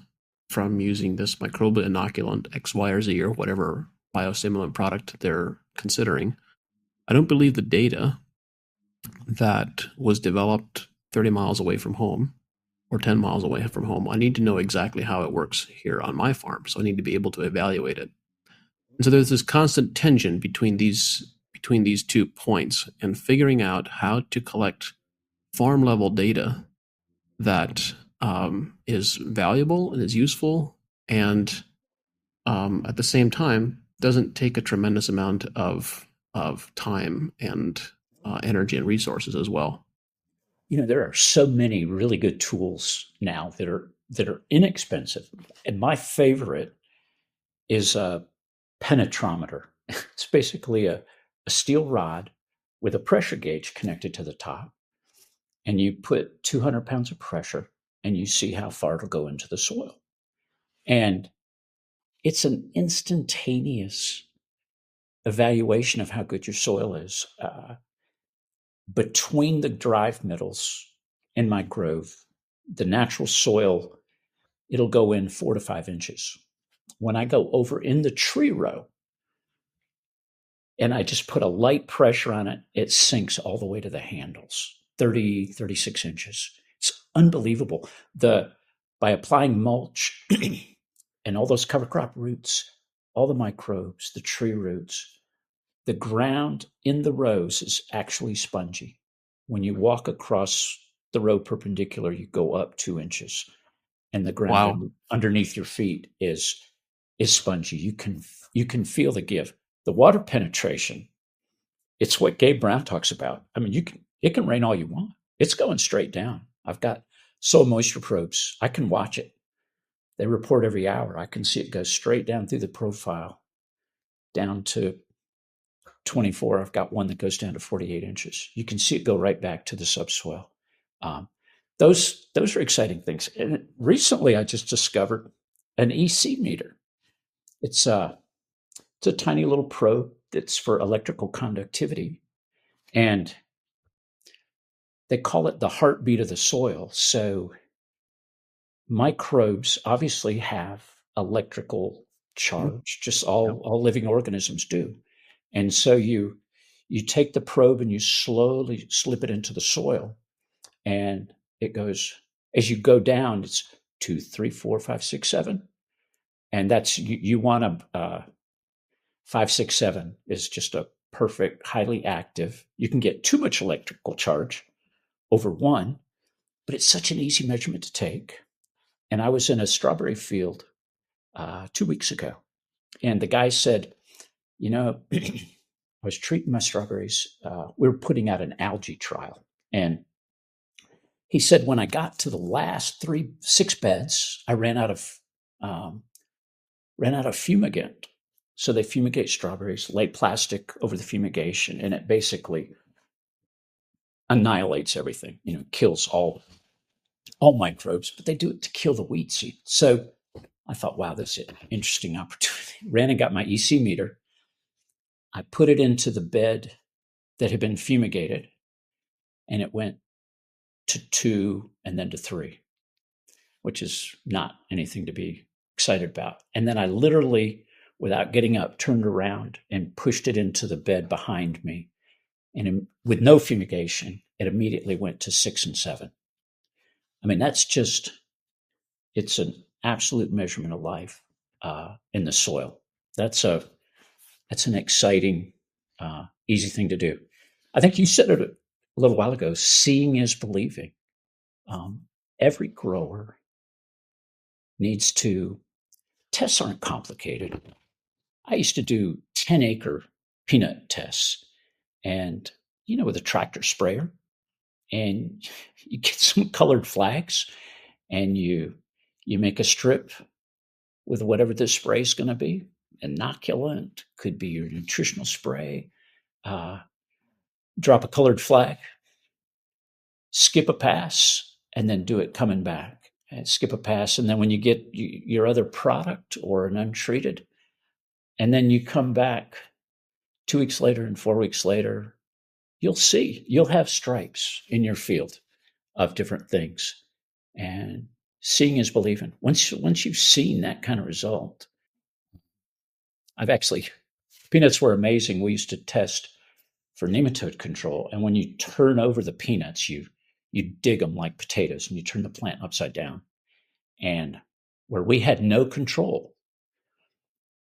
from using this microbial inoculant X, Y, or Z, or whatever biostimulant product they're considering. I don't believe the data that was developed 30 miles away from home or 10 miles away from home. I need to know exactly how it works here on my farm. So I need to be able to evaluate it. And so there's this constant tension between these 2 points, and figuring out how to collect farm level data that is valuable and is useful, and at the same time doesn't take a tremendous amount of time and energy and resources as well. There are so many really good tools now that are inexpensive, and my favorite is a penetrometer. It's basically a steel rod with a pressure gauge connected to the top, and you put 200 pounds of pressure, and you see how far it'll go into the soil. And it's an instantaneous evaluation of how good your soil is. Between the drive middles in my grove, the natural soil, it'll go in 4 to 5 inches. When I go over in the tree row and I just put a light pressure on it, it sinks all the way to the handles, 30, 36 inches. It's unbelievable. By applying mulch and all those cover crop roots, all the microbes, the tree roots, the ground in the rows is actually spongy. When you walk across the row perpendicular, you go up 2 inches, and the Wow. ground underneath your feet is spongy. You can feel the give. The water penetration, it's what Gabe Brown talks about. I mean, it can rain all you want. It's going straight down. I've got soil moisture probes. I can watch it. They report every hour. I can see it go straight down through the profile down to 24. I've got one that goes down to 48 inches. You can see it go right back to the subsoil. Um, those are exciting things. And recently, I just discovered an EC meter. It's a tiny little probe that's for electrical conductivity, and they call it the heartbeat of the soil. So microbes obviously have electrical Mhm. charge, just Yep. all living organisms do. And so you take the probe and you slowly slip it into the soil, and it goes, as you go down, it's 2, 3, 4, 5, 6, 7, and that's you want to 5, 6, 7 is just a perfect, highly active. You can get too much electrical charge over 1, but it's such an easy measurement to take. And I was in a strawberry field 2 weeks ago, and the guy said, I was treating my strawberries. We were putting out an algae trial, and he said when I got to the last 6 beds, I ran out of fumigant. So they fumigate strawberries, lay plastic over the fumigation, and it basically annihilates everything. Kills all microbes, but they do it to kill the weed seed. So I thought, wow, this is an interesting opportunity. Ran and got my EC meter. I put it into the bed that had been fumigated, and it went to 2 and then to 3, which is not anything to be excited about. And then I literally, without getting up, turned around and pushed it into the bed behind me. And with no fumigation, it immediately went to 6 and 7. I mean, it's an absolute measurement of life in the soil. That's an exciting, easy thing to do. I think you said it a little while ago. Seeing is believing. Um, every grower needs to. Tests aren't complicated. I used to do 10-acre peanut tests, and with a tractor sprayer, and you get some colored flags, and you make a strip with whatever this spray is going to be. Inoculant could be your nutritional spray. Uh, Drop a colored flag, skip a pass, and then do it coming back. and skip a pass. And then when you get your other product or an untreated, and then you come back 2 weeks later and 4 weeks later, you'll have stripes in your field of different things. And seeing is believing. Once you've seen that kind of result, I've actually peanuts were amazing. We used to test for nematode control, and when you turn over the peanuts, you dig them like potatoes, and you turn the plant upside down. And where we had no control,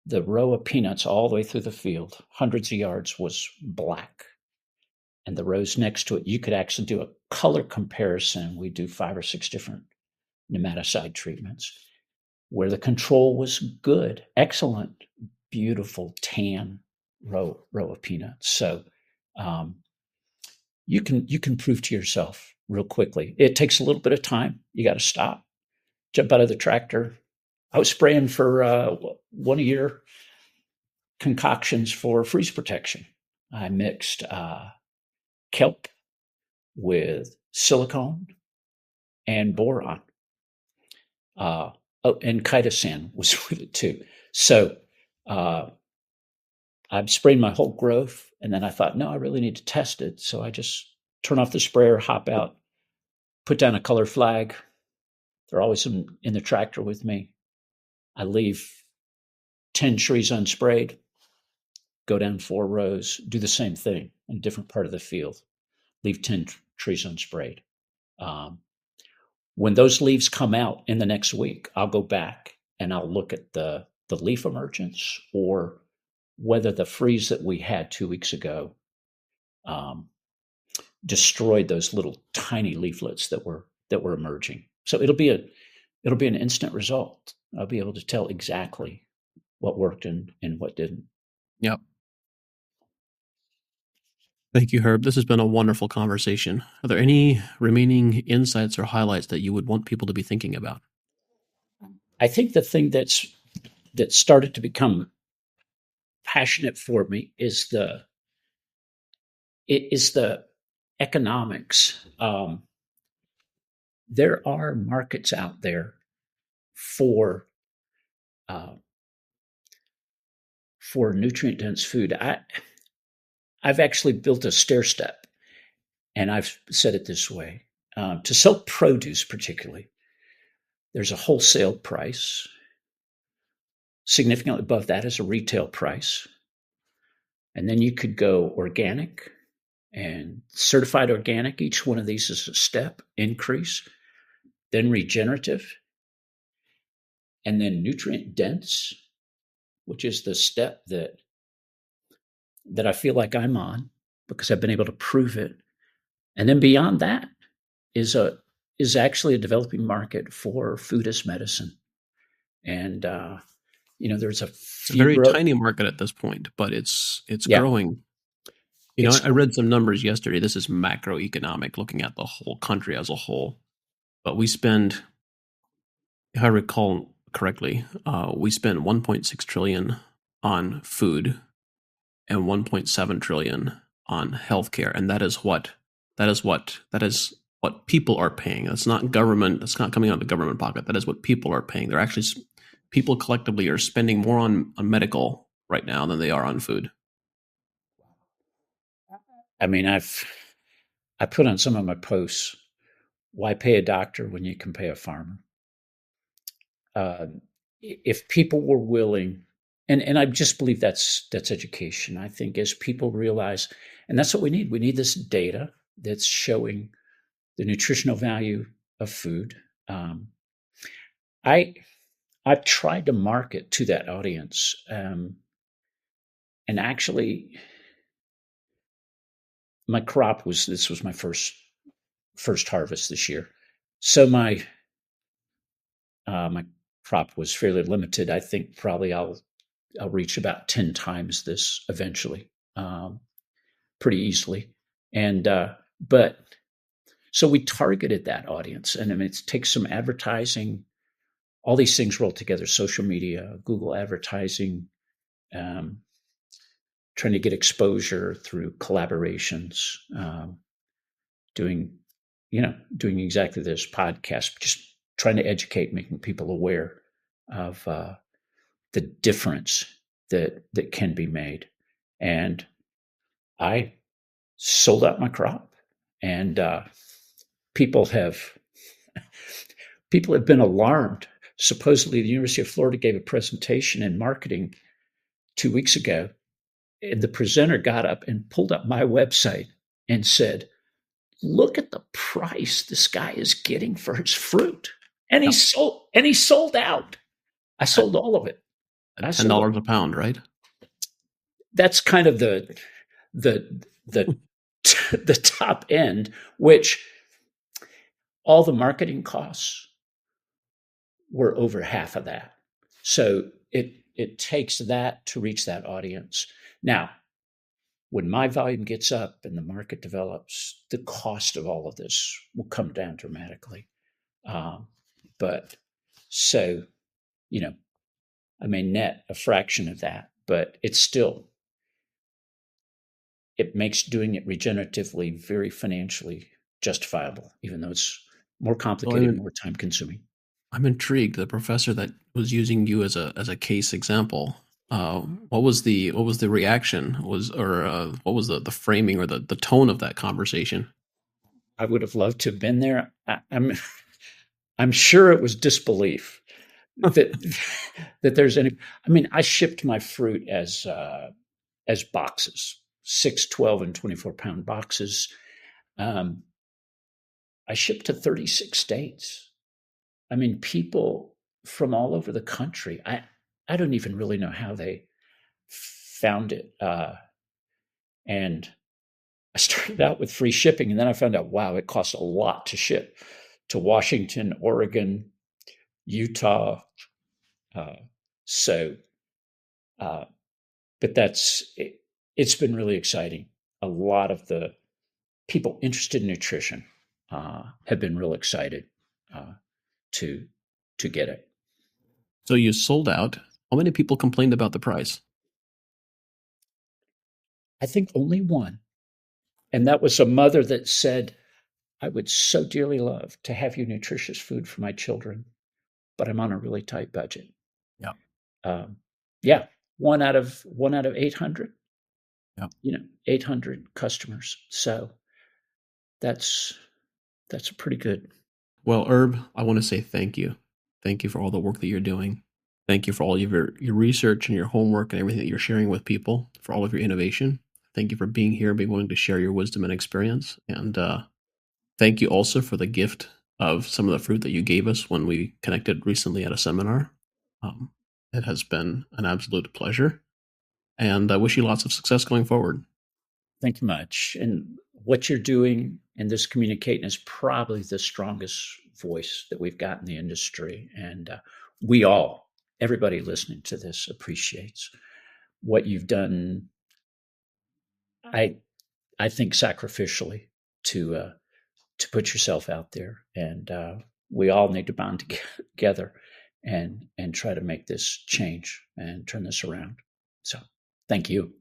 the row of peanuts all the way through the field, hundreds of yards, was black. And the rows next to it, you could actually do a color comparison. We do 5 or 6 different nematicide treatments where the control was good, excellent, beautiful tan row of peanuts. So um, you can prove to yourself real quickly. It takes a little bit of time. You got to stop, jump out of the tractor. I was spraying for one of your concoctions for freeze protection. I mixed kelp with silicone and boron. And chitosan was with it too. So I sprayed my whole growth, and then I thought, no, I really need to test it. So I just turn off the sprayer, hop out, put down a color flag. They're always in the tractor with me. I leave 10 trees unsprayed, go down 4 rows, do the same thing in a different part of the field, leave 10 trees unsprayed. When those leaves come out in the next week, I'll go back and I'll look at the leaf emergence or whether the freeze that we had 2 weeks ago destroyed those little tiny leaflets that were emerging. So it'll be an instant result. I'll be able to tell exactly what worked and what didn't. Yep. Thank you, Herb. This has been a wonderful conversation. Are there any remaining insights or highlights that you would want people to be thinking about? I think the thing that started to become passionate for me is the economics. There are markets out there for nutrient dense food. I've actually built a stair step, and I've said it this way: to sell produce, particularly, there's a wholesale price. Significantly above that is a retail price, and then you could go organic and certified organic. Each one of these is a step increase, then regenerative, and then nutrient dense, which is the step that I feel like I'm on because I've been able to prove it. And then beyond that is actually a developing market for food as medicine. And there's It's a very tiny market at this point, but it's growing. I read some numbers yesterday. This is macroeconomic, looking at the whole country as a whole. But we spend, if I recall correctly, we spend 1.6 trillion on food and 1.7 trillion on healthcare, and that is what people are paying. That's not government. That's not coming out of the government pocket. That is what people are paying. They're actually people collectively are spending more on medical right now than they are on food. I mean, I put on some of my posts, why pay a doctor when you can pay a farmer? If people were willing, and I just believe that's education. I think as people realize, and that's what we need this data that's showing the nutritional value of food. I've tried to market to that audience, and actually, my crop was my first harvest this year, so my crop was fairly limited. I think probably I'll reach about 10 times this eventually, pretty easily. And but so we targeted that audience, and I mean, it takes some advertising. All these things roll together: social media, Google advertising, trying to get exposure through collaborations, doing exactly this podcast, just trying to educate, making people aware of the difference that can be made. And I sold out my crop, and people have people have been alarmed. Supposedly, the University of Florida gave a presentation in marketing 2 weeks ago, and the presenter got up and pulled up my website and said, "Look at the price this guy is getting for his fruit," and Yep. he sold out. I At, sold all of it. at I ten sold. dollars a pound, right? That's kind of the the top end, which all the marketing costs were over half of that. So it takes that to reach that audience. Now, when my volume gets up and the market develops, the cost of all of this will come down dramatically. Um, but so, you know, I may net a fraction of that, but it's still, it makes doing it regeneratively very financially justifiable, even though it's more Well, complicated, more time consuming. I'm intrigued. The professor that was using you as a case example. What was the reaction? What was the framing or the tone of that conversation? I would have loved to have been there. I'm sure it was disbelief that that there's any. I mean, I shipped my fruit as boxes, 6, 12, and 24-pound boxes. Um, I shipped to 36 states. I mean, people from all over the country. I don't even really know how they found it. And I started out with free shipping, and then I found out, wow, it costs a lot to ship to Washington, Oregon, Utah. Uh, so, uh, but it's been really exciting. A lot of the people interested in nutrition have been real excited uh, to to get it. So you sold out. How many people complained about the price? I think only one, and that was a mother that said, "I would so dearly love to have you nutritious food for my children, but I'm on a really tight budget." Yeah, Um, yeah, one out of 800. yeah. 800 customers. So that's that's pretty good. Well, Herb, I want to say thank you. Thank you for all the work that you're doing. Thank you for all of your research and your homework and everything that you're sharing with people, for all of your innovation. Thank you for being here, being willing to share your wisdom and experience. And thank you also for the gift of some of the fruit that you gave us when we connected recently at a seminar. Um, it has been an absolute pleasure. And I wish you lots of success going forward. Thank you much. And what you're doing in this communicating is probably the strongest voice that we've got in the industry. And everybody listening to this appreciates what you've done. I I think sacrificially to put yourself out there, and we all need to bond together and try to make this change and turn this around. So, thank you.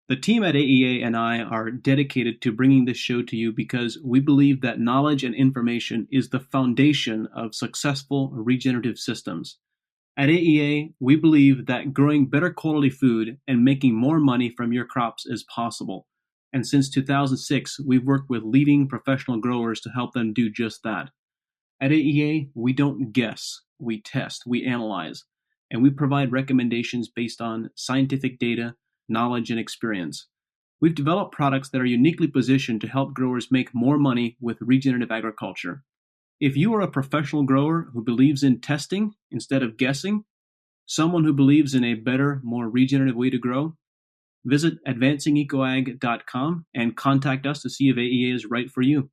The team at AEA and I are dedicated to bringing this show to you because we believe that knowledge and information is the foundation of successful regenerative systems. At AEA, we believe that growing better quality food and making more money from your crops is possible. And since 2006, we've worked with leading professional growers to help them do just that. At AEA, we don't guess, we test, we analyze, and we provide recommendations based on scientific data, knowledge, and experience. We've developed products that are uniquely positioned to help growers make more money with regenerative agriculture. If you are a professional grower who believes in testing instead of guessing, someone who believes in a better, more regenerative way to grow, visit advancingecoag.com and contact us to see if AEA is right for you.